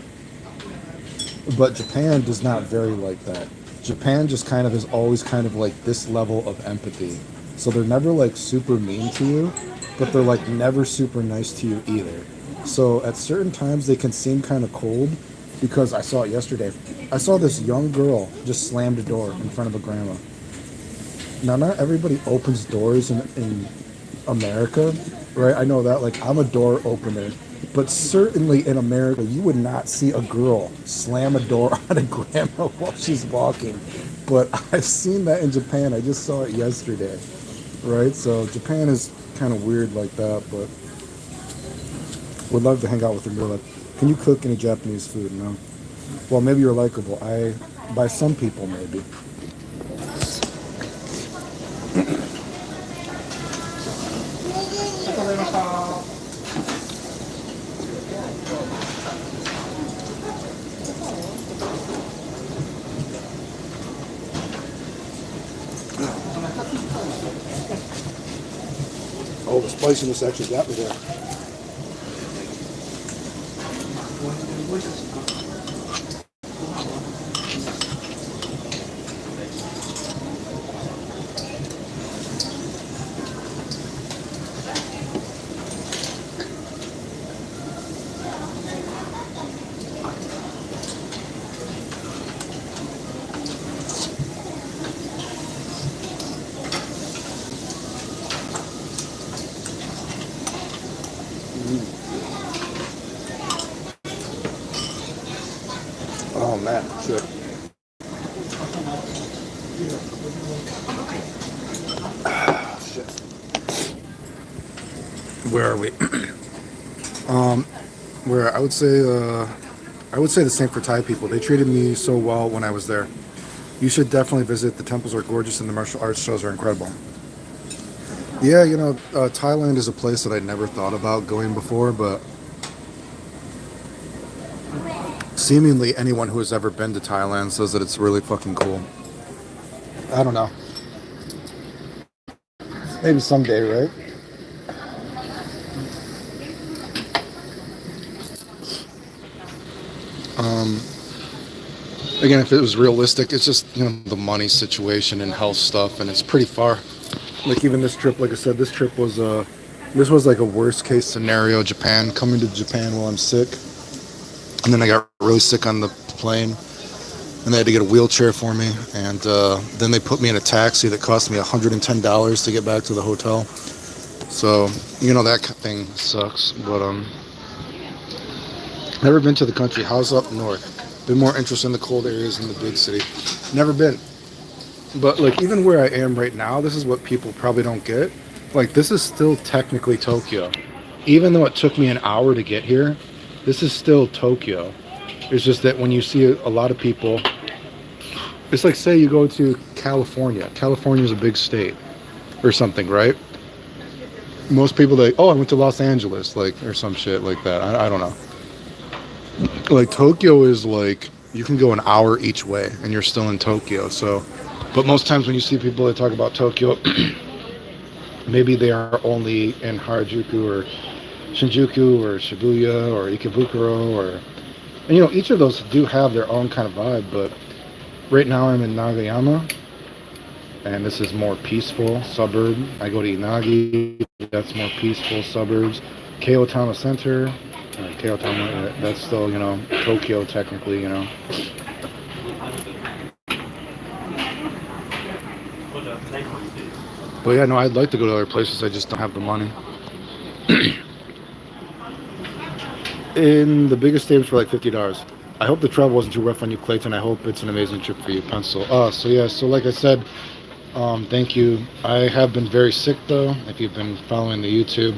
But Japan does not vary like that. Japan just kind of is always kind of like this level of empathy. So they're never like super mean to you, but they're like never super nice to you either. So at certain times they can seem kind of cold, because I saw it yesterday. I saw this young girl just slammed a door in front of a grandma. Now, not everybody opens doors in America, right? I know that, like, I'm a door opener. But certainly in America, you would not see a girl slam a door on a grandma while she's walking. But I've seen that in Japan. I just saw it yesterday, right? So Japan is kind of weird like that, but would love to hang out with a girl. Like, can you cook any Japanese food? No. Well, maybe you're likable. By some people, maybe. Oh, the spiciness actually got me there. Oh man, shit. Shit. Where are we? Where I would say the same for Thai people. They treated me so well when I was there. You should definitely visit. The temples are gorgeous and the martial arts shows are incredible. Yeah, Thailand is a place that I never thought about going before, but seemingly anyone who has ever been to Thailand says that it's really fucking cool. I don't know. Maybe someday, right? Again, if it was realistic, it's just, the money situation and health stuff, and it's pretty far. Like even this trip, like I said, this was like a worst case scenario. Japan, coming to Japan while I'm sick, and then I got really sick on the plane, and they had to get a wheelchair for me, and then they put me in a taxi that cost me $110 to get back to the hotel. So that thing sucks. But never been to the country. How's up north? Been more interested in the cold areas than the big city. Never been. But like even where I am right now, this is what people probably don't get. Like this is still technically Tokyo. Even though it took me an hour to get here, this is still Tokyo. It's just that when you see a lot of people, it's like say you go to California. California is a big state or something, right? Most people like, oh, I went to Los Angeles, like or some shit like that. I don't know. Like Tokyo is like you can go an hour each way and you're still in Tokyo. So, but most times when you see people that talk about Tokyo, maybe they are only in Harajuku or Shinjuku or Shibuya or Ikebukuro or, and each of those do have their own kind of vibe. But right now I'm in Nagayama, and this is more peaceful suburb. I go to Inagi, that's more peaceful suburbs. Kyoto Center. Kyoto, that's still, Tokyo technically. But yeah, no, I'd like to go to other places. I just don't have the money. In the biggest stadiums for like $50. I hope the travel wasn't too rough on you, Clayton. I hope it's an amazing trip for you, Pencil. So yeah, so like I said, thank you. I have been very sick though. If you've been following the YouTube,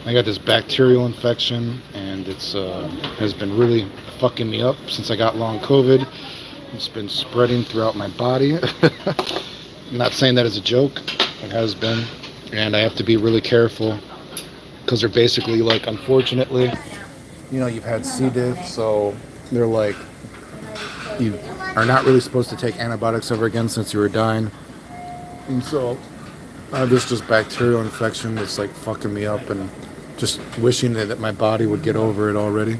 I got this bacterial infection, and it's has been really fucking me up since I got long COVID. It's been spreading throughout my body. I'm not saying that as a joke. It has been, and I have to be really careful because they're basically like, unfortunately, you've had C. diff, so they're like, you are not really supposed to take antibiotics ever again since you were dying. And so this just bacterial infection that's like fucking me up, and just wishing that my body would get over it already.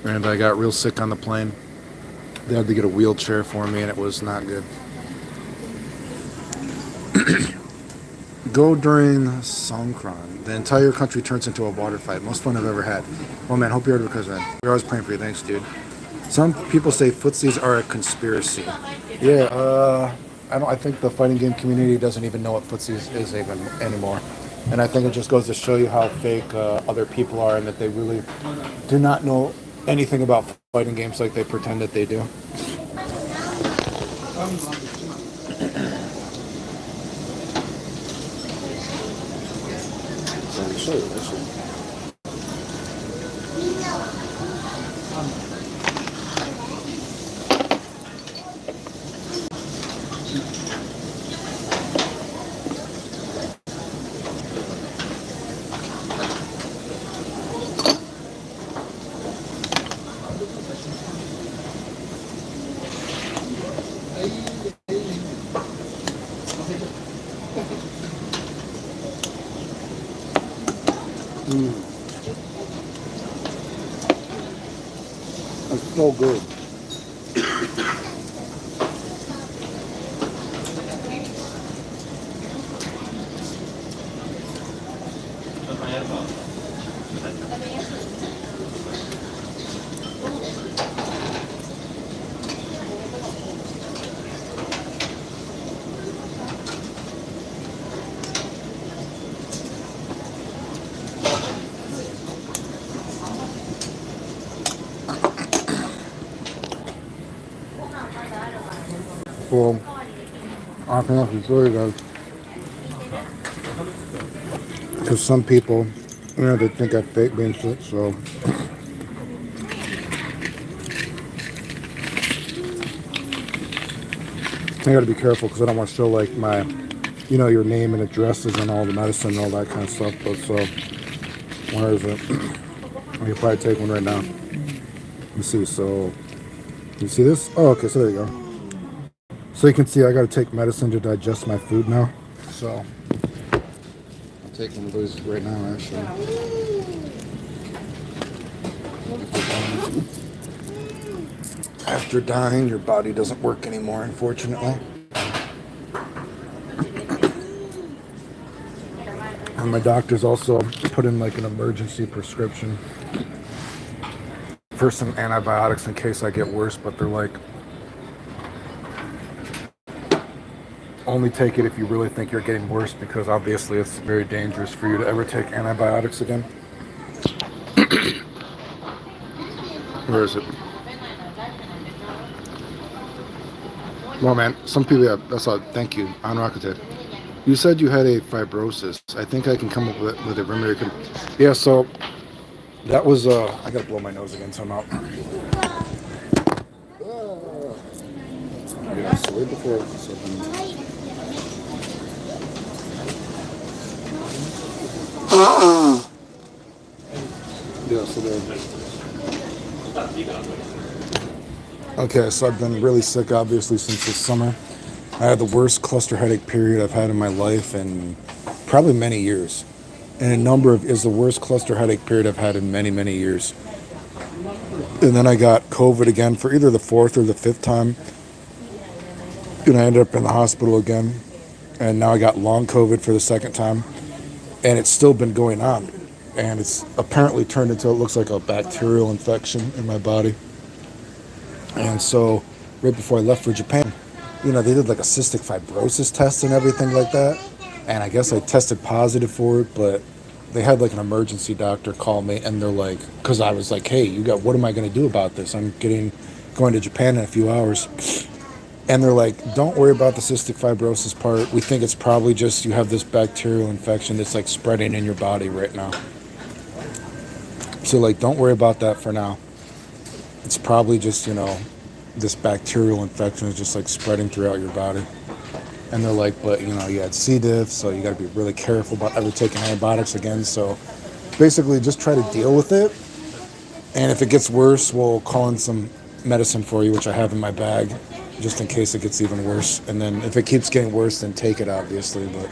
And I got real sick on the plane. They had to get a wheelchair for me, and it was not good. Go during Songkran. The entire country turns into a water fight. Most fun I've ever had. Oh man, hope you're out of because man. We're always praying for you. Thanks, dude. Some people say footsies are a conspiracy. Yeah, I think the fighting game community doesn't even know what footsies is even anymore. And I think it just goes to show you how fake other people are, and that they really do not know anything about fighting games like they pretend that they do. It's so good. Well, I can actually show you guys. Because some people, they think I fake being sick, so. I gotta be careful because I don't want to show like my your name and addresses and all the medicine and all that kind of stuff. But so, where is it? I could probably take one right now. Let me see. So, you see this? Oh, okay. So there you go. So you can see I got to take medicine to digest my food now. So I'll take one of those right now, actually. After dying, your body doesn't work anymore, unfortunately. And my doctor's also put in like an emergency prescription for some antibiotics in case I get worse, but they're like, only take it if you really think you're getting worse, because obviously it's very dangerous for you to ever take antibiotics again. Where is it? Well, man, some people have, that's all. Thank you, Anrakate. You said you had a fibrosis. I think I can come up with a remedy. Yeah, so that was, I gotta blow my nose again, so I'm out. Yeah, so way before, yeah, so there. Okay, so I've been really sick, obviously, since this summer. I had the worst cluster headache period I've had in my life in probably many years. And is the worst cluster headache period I've had in many, many years. And then I got COVID again for either the fourth or the fifth time. And I ended up in the hospital again. And now I got long COVID for the second time. And it's still been going on. And it's apparently turned into, it looks like a bacterial infection in my body. And so right before I left for Japan, they did like a cystic fibrosis test and everything like that. And I guess I tested positive for it, but they had like an emergency doctor call me, and they're like, because I was like, hey, what am I going to do about this? I'm going to Japan in a few hours. And they're like, don't worry about the cystic fibrosis part. We think it's probably just you have this bacterial infection that's like spreading in your body right now. So like, don't worry about that for now. It's probably just, this bacterial infection is just like spreading throughout your body. And they're like, but you had C. diff, so you got to be really careful about ever taking antibiotics again. So basically just try to deal with it. And if it gets worse, we'll call in some medicine for you, which I have in my bag, just in case it gets even worse. And then if it keeps getting worse, then take it, obviously. But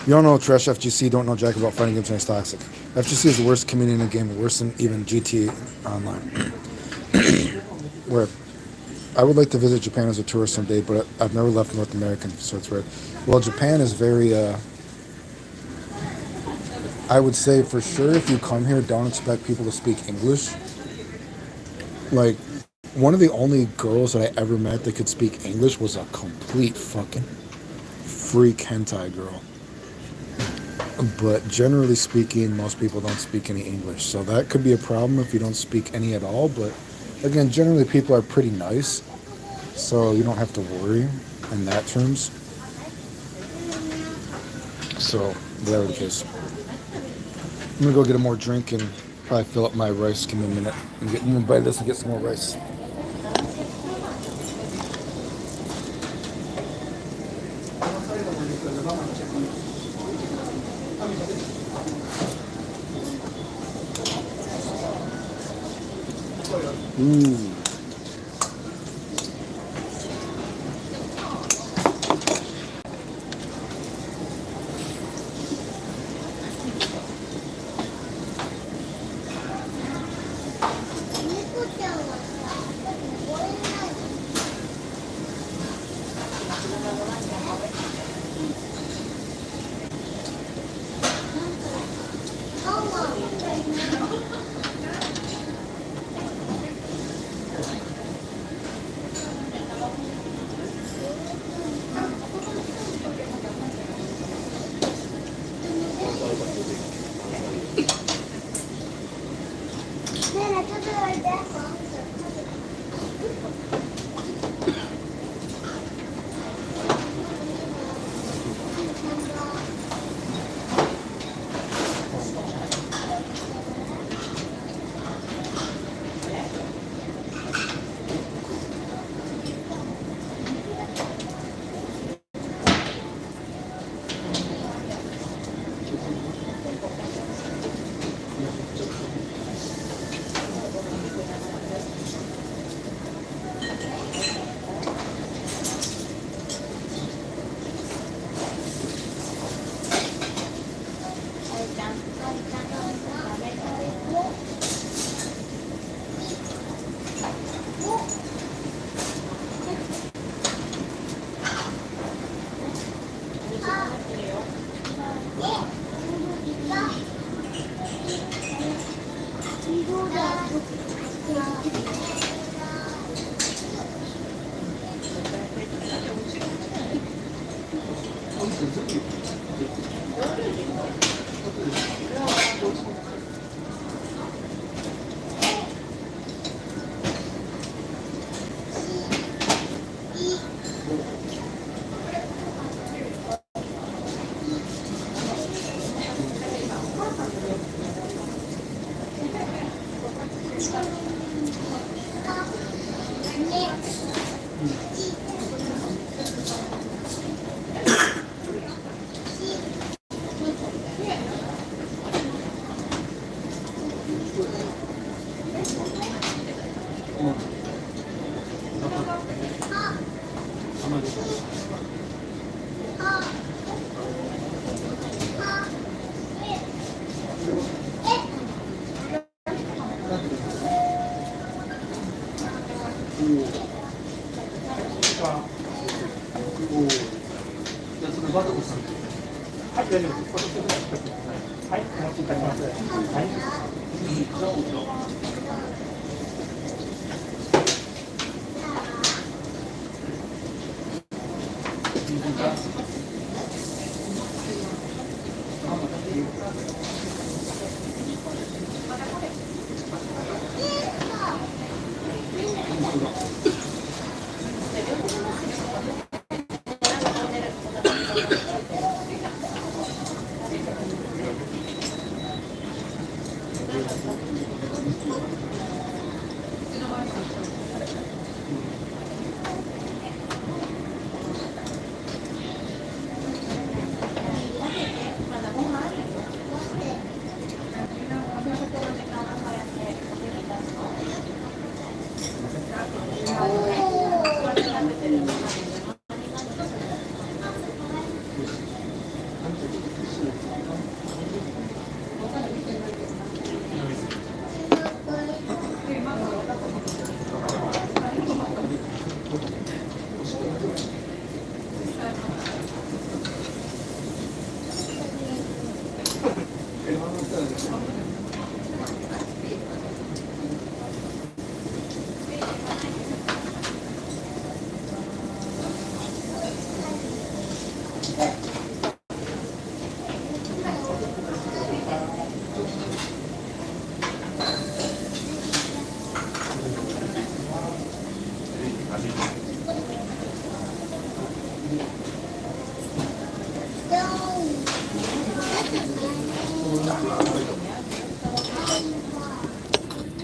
you don't know Trash FGC, don't know jack about fighting games, and it's toxic. FGC is the worst community in the game, worse than even GT Online. Where I would like to visit Japan as a tourist someday, but I've never left North America, so it's weird. Well, Japan is very, I would say for sure, if you come here, don't expect people to speak English. Like, one of the only girls that I ever met that could speak English was a complete fucking freak hentai girl. But generally speaking, most people don't speak any English. So that could be a problem if you don't speak any at all. But again, generally people are pretty nice. So you don't have to worry in that terms. So whatever the case. I'm going to go get a more drink and probably fill up my rice. Give me a minute. I'm going to buy this and get some more rice.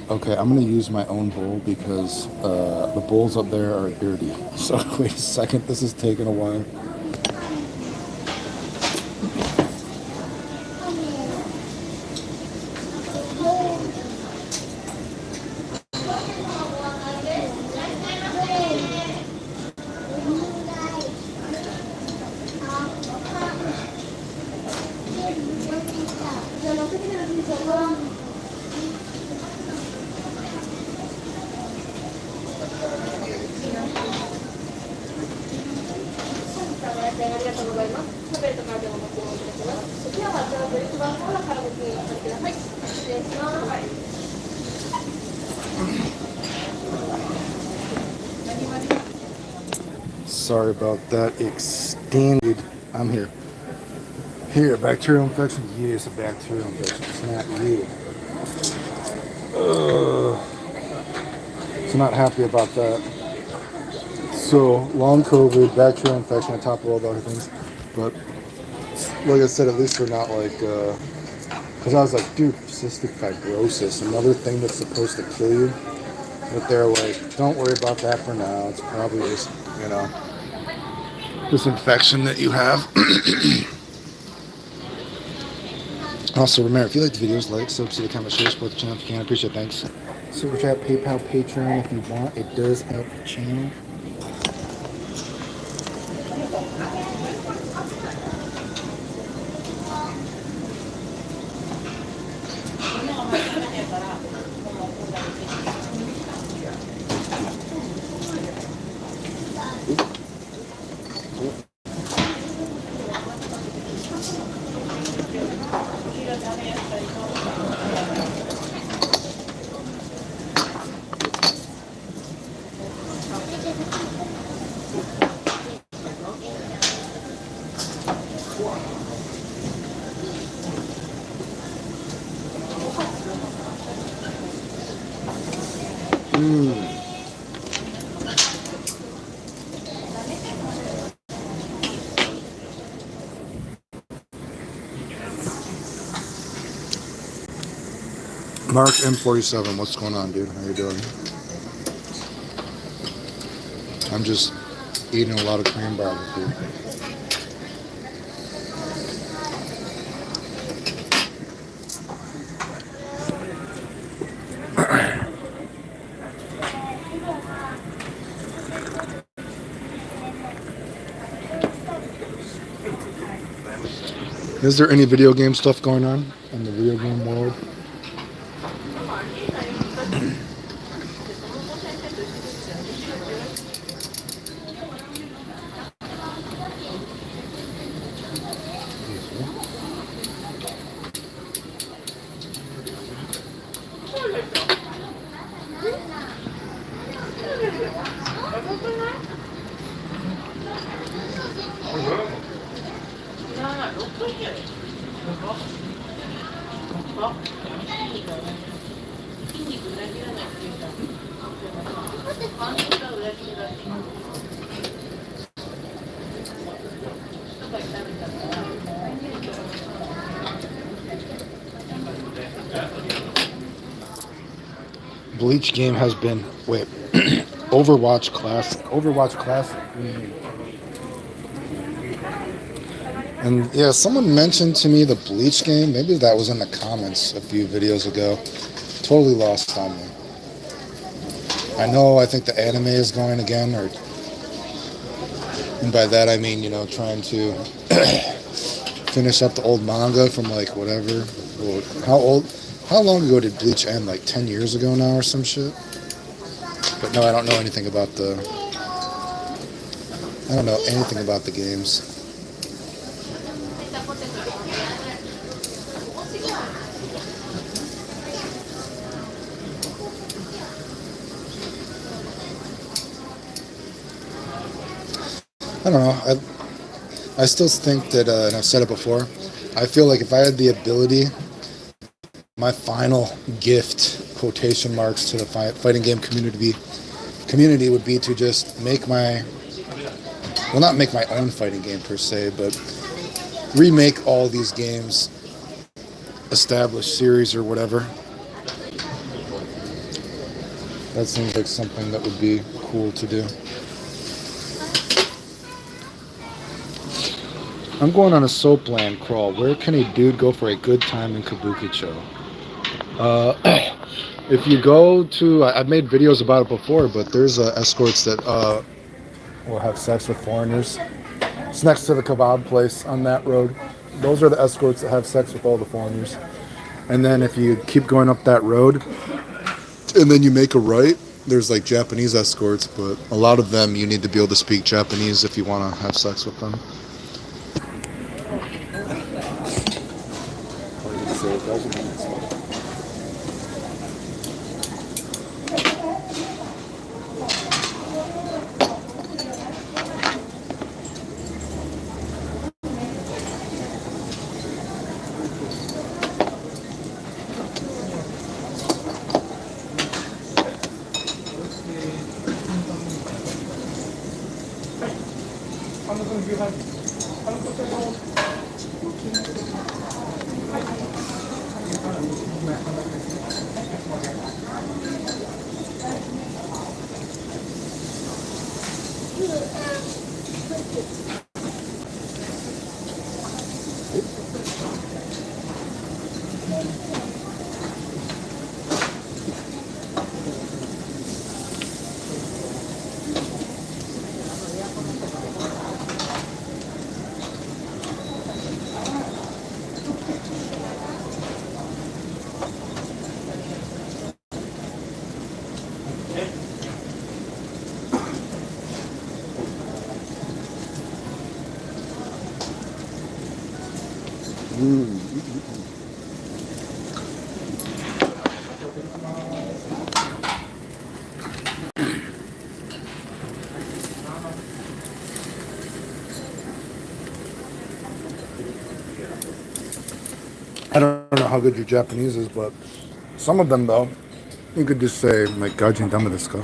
Okay, I'm gonna use my own bowl because the bowls up there are dirty. So wait a second, this is taking a while. Sorry about that extended. I'm here. Here, bacterial infection? Yes, a bacterial infection. It's not real. So not happy about that. So long COVID, bacterial infection on top of all the other things. But like I said, at least they're not like, because I was like, dude, cystic fibrosis, another thing that's supposed to kill you. But they're like, don't worry about that for now. It's probably just, this infection that you have. Also, remember, if you like the videos, like, subscribe, comment, share, support the channel if you can. I appreciate it. Thanks. Super chat, PayPal, Patreon if you want. It does help the channel. Mark M47, what's going on, dude? How you doing? I'm just eating a lot of cream barbecue. Is there any video game stuff going on in the video game world? Bleach game has been Overwatch Classic. Overwatch Classic. And yeah, someone mentioned to me the Bleach game. Maybe that was in the comments a few videos ago. Totally lost on me. I think the anime is going again, and by that I mean, trying to finish up the old manga from like whatever. How long ago did Bleach end? Like 10 years ago now or some shit? But no, I don't know anything about the games. I don't know. I still think that, and I've said it before, I feel like if I had the ability, my final gift, quotation marks, to the fighting game community would be to just not make my own fighting game per se, but remake all these games, established series or whatever. That seems like something that would be cool to do. I'm going on a Soapland crawl. Where can a dude go for a good time in Kabukicho? If you go to, I've made videos about it before, but there's escorts that will have sex with foreigners. It's next to the kebab place on that road. Those are the escorts that have sex with all the foreigners. And then if you keep going up that road, and then you make a right, there's like Japanese escorts, but a lot of them you need to be able to speak Japanese if you want to have sex with them. I don't know how good your Japanese is, but some of them, though, you could just say, like, Gajin dama desu ka?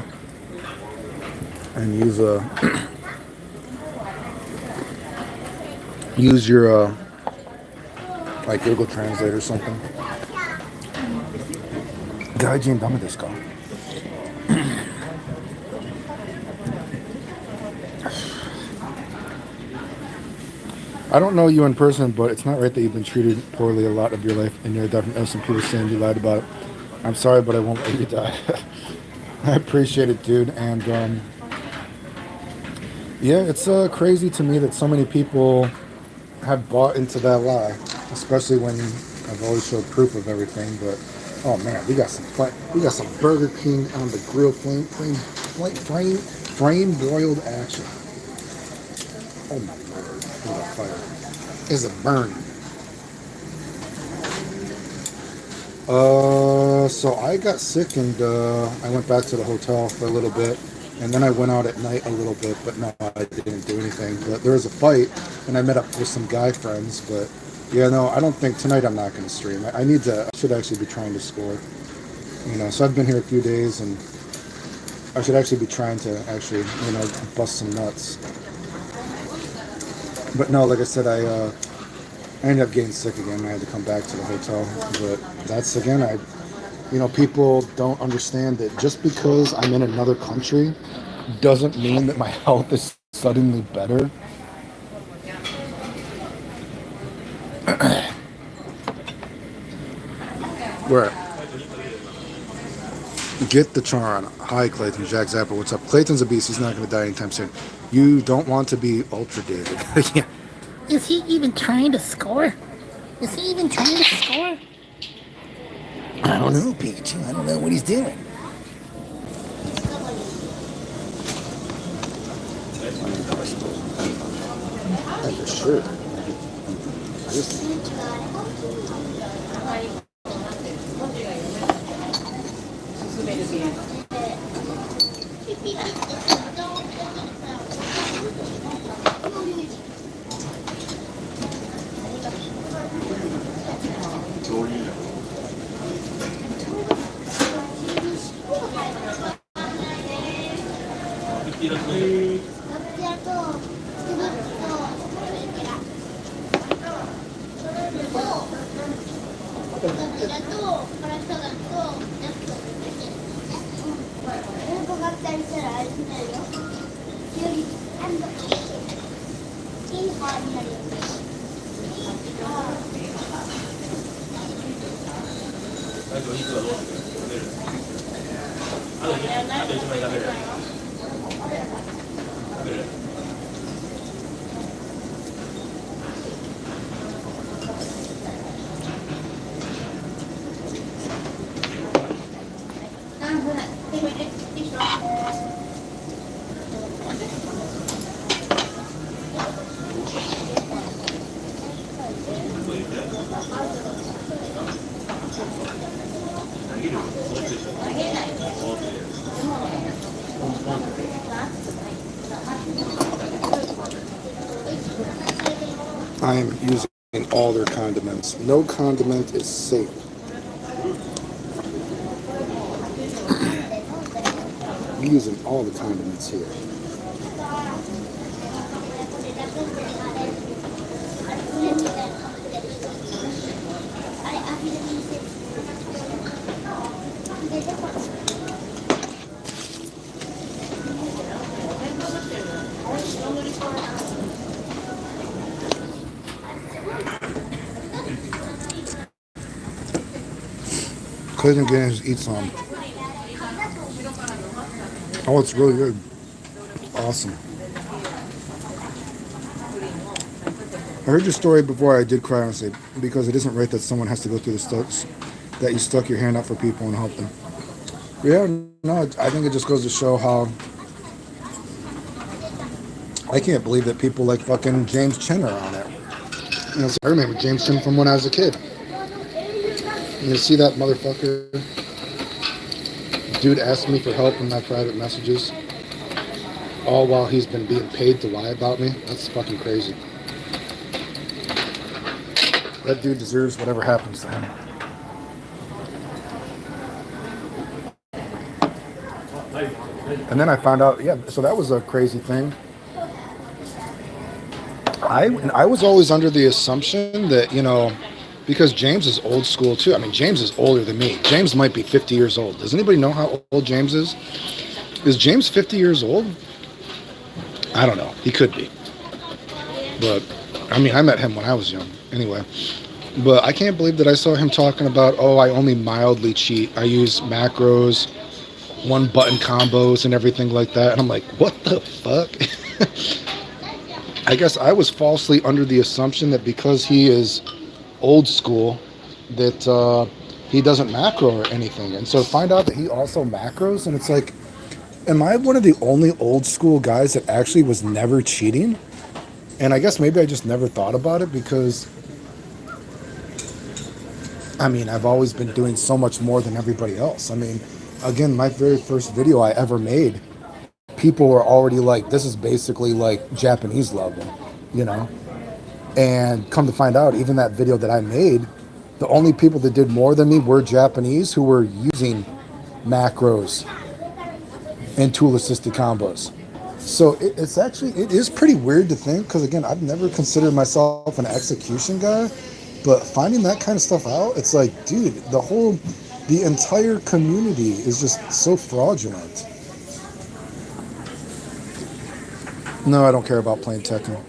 And use your, like, Google Translate or something. 大臣ダメですか? I don't know you in person, but it's not right that you've been treated poorly a lot of your life, and you're definitely some people saying you lied about it. I'm sorry, but I won't let you die. I appreciate it, dude. And yeah, it's crazy to me that so many people have bought into that lie, especially when I've always showed proof of everything. But oh man, we got some Burger King on the grill, flame broiled action. Oh my lord, it's on fire. Is it burning? So I got sick and I went back to the hotel for a little bit, and then I went out at night a little bit, but no, I didn't do anything. But there was a fight, and I met up with some guy friends. But yeah, no, I don't think tonight I'm not going to stream. I should actually be trying to score. So I've been here a few days, and I should actually be trying to actually, bust some nuts. But no, like I said, I ended up getting sick again. I had to come back to the hotel. But that's again, people don't understand that just because I'm in another country doesn't mean that my health is suddenly better. Where? Get the char on. Hi, Clayton. Jack Zapper. What's up? Clayton's a beast. He's not going to die anytime soon. You don't want to be Ultra David. Yeah. Is he even trying to score? Is he even trying to score? I don't know, Pikachu. I don't know what he's doing. For sure. I am using all their condiments. No condiment is safe. I'm using all the condiments here. Clayton Gaines eats some. Oh, it's really good. Awesome. I heard your story before. I did cry, honestly, because it isn't right that someone has to go through the steps that you stuck your hand out for people and help them. Yeah, no, I think it just goes to show how I can't believe that people like fucking James Chen are on it. I remember James Chen from when I was a kid. You see that motherfucker? Dude asked me for help in my private messages, all while he's been being paid to lie about me. That's fucking crazy. That dude deserves whatever happens to him. And then I found out, yeah, so that was a crazy thing. I was always under the assumption that, because James is old school too. I mean, James is older than me. James might be 50 years old. Does anybody know how old James is? Is James 50 years old? I don't know. He could be. But, I mean, I met him when I was young. Anyway. But I can't believe that I saw him talking about, oh, I only mildly cheat. I use macros, one button combos and everything like that. And I'm like, what the fuck? I guess I was falsely under the assumption that because he is old school, that he doesn't macro or anything. And so find out that he also macros, and it's like, am I one of the only old school guys that actually was never cheating? And I guess maybe I just never thought about it because, I mean, I've always been doing so much more than everybody else. I mean, again, my very first video I ever made, people were already like, this is basically like Japanese level, you know? And come to find out, even that video that I made, the only people that did more than me were Japanese who were using macros and tool assisted combos. So it's actually, it is pretty weird to think, because again, I've never considered myself an execution guy, but finding that kind of stuff out, it's like, dude, the entire community is just so fraudulent. No, I don't care about playing Tekken.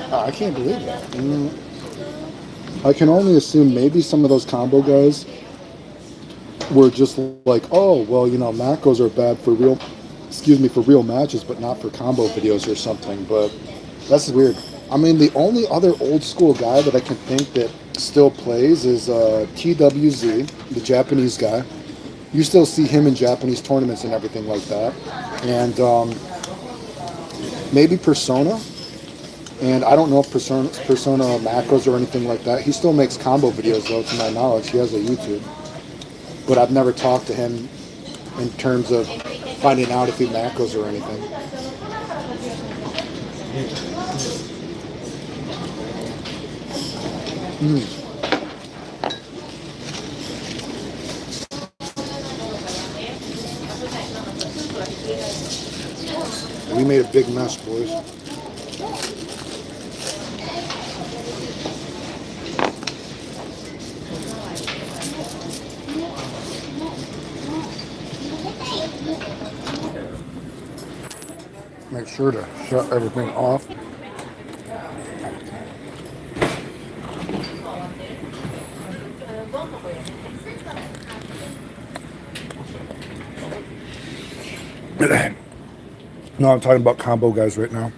I can't believe that. I can only assume maybe some of those combo guys were just like, oh, well, you know, macros are bad for real matches, but not for combo videos or something. But that's weird. I mean, the only other old school guy that I can think that still plays is TWZ, the Japanese guy. You still see him in Japanese tournaments and everything like that. And maybe Persona. And I don't know if Persona macros or anything like that. He still makes combo videos, though, to my knowledge. He has a YouTube. But I've never talked to him in terms of finding out if he macros or anything. We made a big mess, boys. Make sure to shut everything off. No, I'm talking about combo guys right now.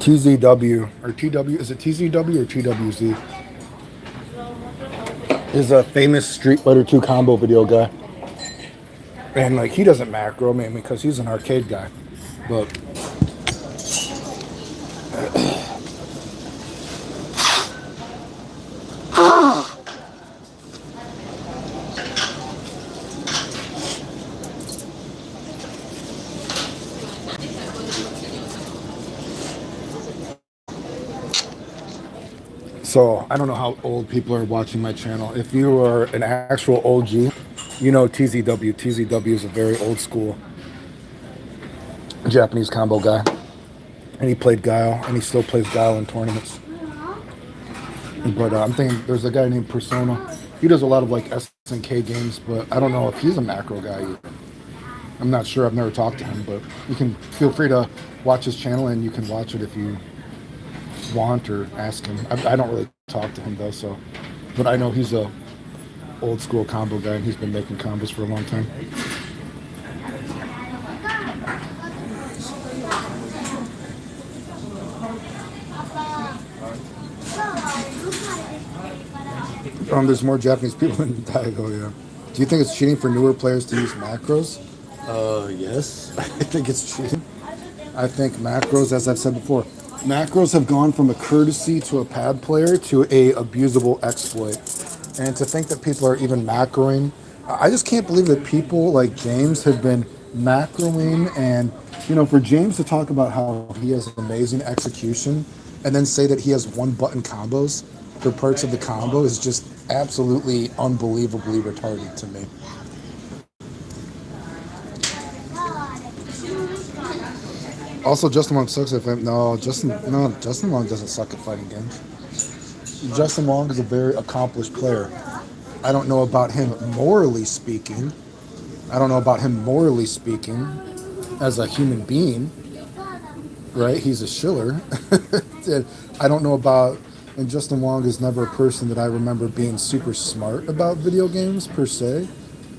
TZW or TW, is it TZW or TWZ? Is a famous Street Fighter 2 combo video guy. And like, he doesn't macro, man, because he's an arcade guy. But so I don't know how old people are watching my channel. If you are an actual OG, you know TZW. TZW is a very old school Japanese combo guy. And he played Guile, and he still plays Guile in tournaments. But I'm thinking there's a guy named Persona. He does a lot of like SNK games, but I don't know if he's a macro guy either. I'm not sure. I've never talked to him, but you can feel free to watch his channel, and you can watch it if you want or ask him. I don't really talk to him though, so. But I know he's a old school combo guy, and he's been making combos for a long time. There's more Japanese people in Daigo, yeah. Do you think it's cheating for newer players to use macros? Yes. I think it's cheating. I think macros, as I've said before, macros have gone from a courtesy to a pad player to a abusable exploit. And to think that people are even macroing, I just can't believe that people like James have been macroing. And, you know, for James to talk about how he has amazing execution and then say that he has one button combos for parts of the combo is just absolutely unbelievably retarded to me. Also, Justin Wong sucks at fighting. Justin Wong doesn't suck at fighting games. Justin Wong is a very accomplished player. I don't know about him morally speaking. I don't know about him morally speaking as a human being, right? He's a shiller. I don't know about, and Justin Wong is never a person that I remember being super smart about video games per se.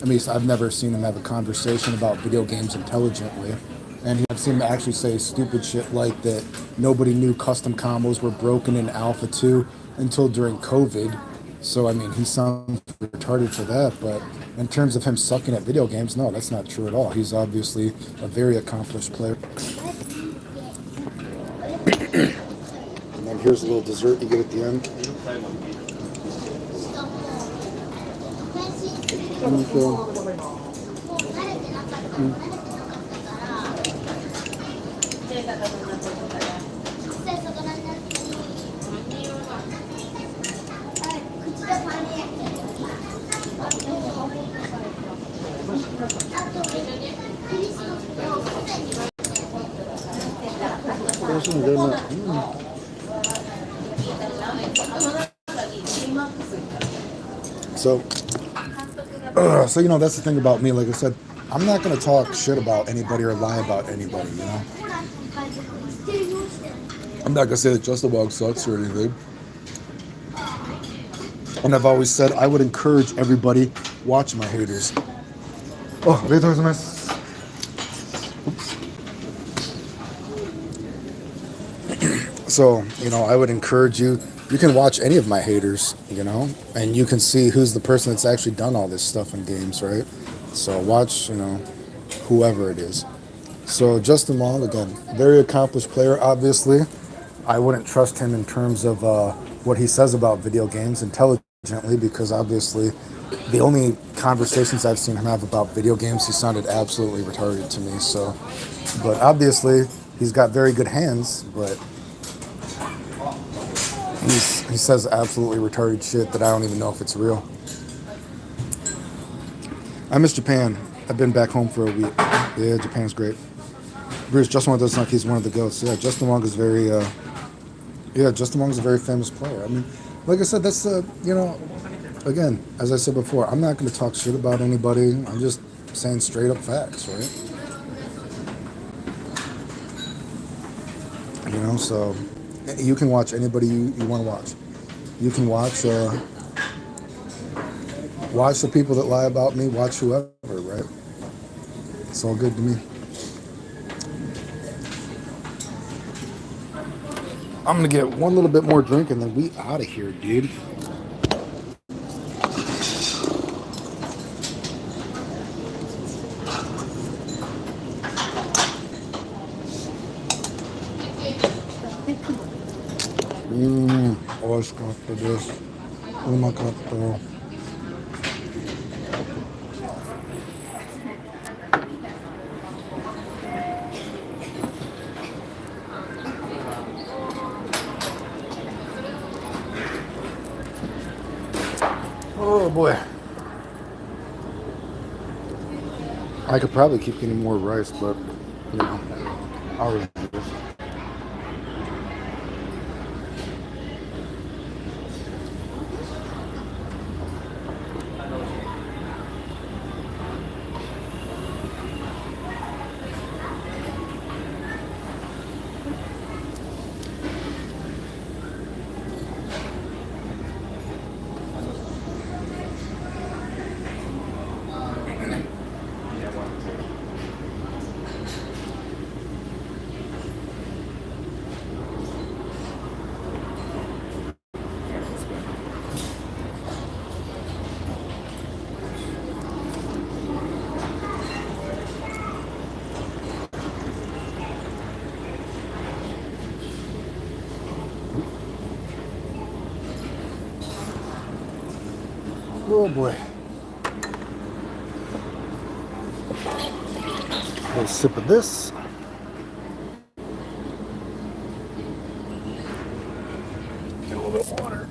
I mean, I've never seen him have a conversation about video games intelligently. And I've seen him actually say stupid shit like that nobody knew custom combos were broken in Alpha 2 until during COVID. So, I mean, he sounds retarded for that. But in terms of him sucking at video games, no, that's not true at all. He's obviously a very accomplished player. And then here's a little dessert you get at the end. So you know, that's the thing about me. Like I said, I'm not gonna talk shit about anybody or lie about anybody. You know, I'm not gonna say that Justin Wong sucks or anything. And I've always said I would encourage everybody watch my haters. Oh, there's a nice. So, you know, I would encourage you, you can watch any of my haters, you know, and you can see who's the person that's actually done all this stuff in games, right? So watch, you know, whoever it is. So Justin Wong, again, very accomplished player, obviously. I wouldn't trust him in terms of what he says about video games intelligently, because obviously the only conversations I've seen him have about video games, he sounded absolutely retarded to me. So, but obviously he's got very good hands, but he says absolutely retarded shit that I don't even know if it's real. I miss Japan. I've been back home for a week. Yeah, Japan's great. Bruce, Justin Wong doesn't like he's one of the goats. Yeah, Justin Wong is very, Justin Wong is a very famous player. I mean, like I said, that's, you know, again, as I said before, I'm not going to talk shit about anybody. I'm just saying straight up facts, right? You know, so you can watch anybody you want to watch. You can watch watch the people that lie about me, watch whoever, right? It's all good to me. I'm gonna get one little bit more drink and then we out of here, dude. Ho scatto adesso una carta. Oh boy. I could probably keep getting more rice, but you know, I'll do this. Oh boy. A little sip of this. Get a little bit of water.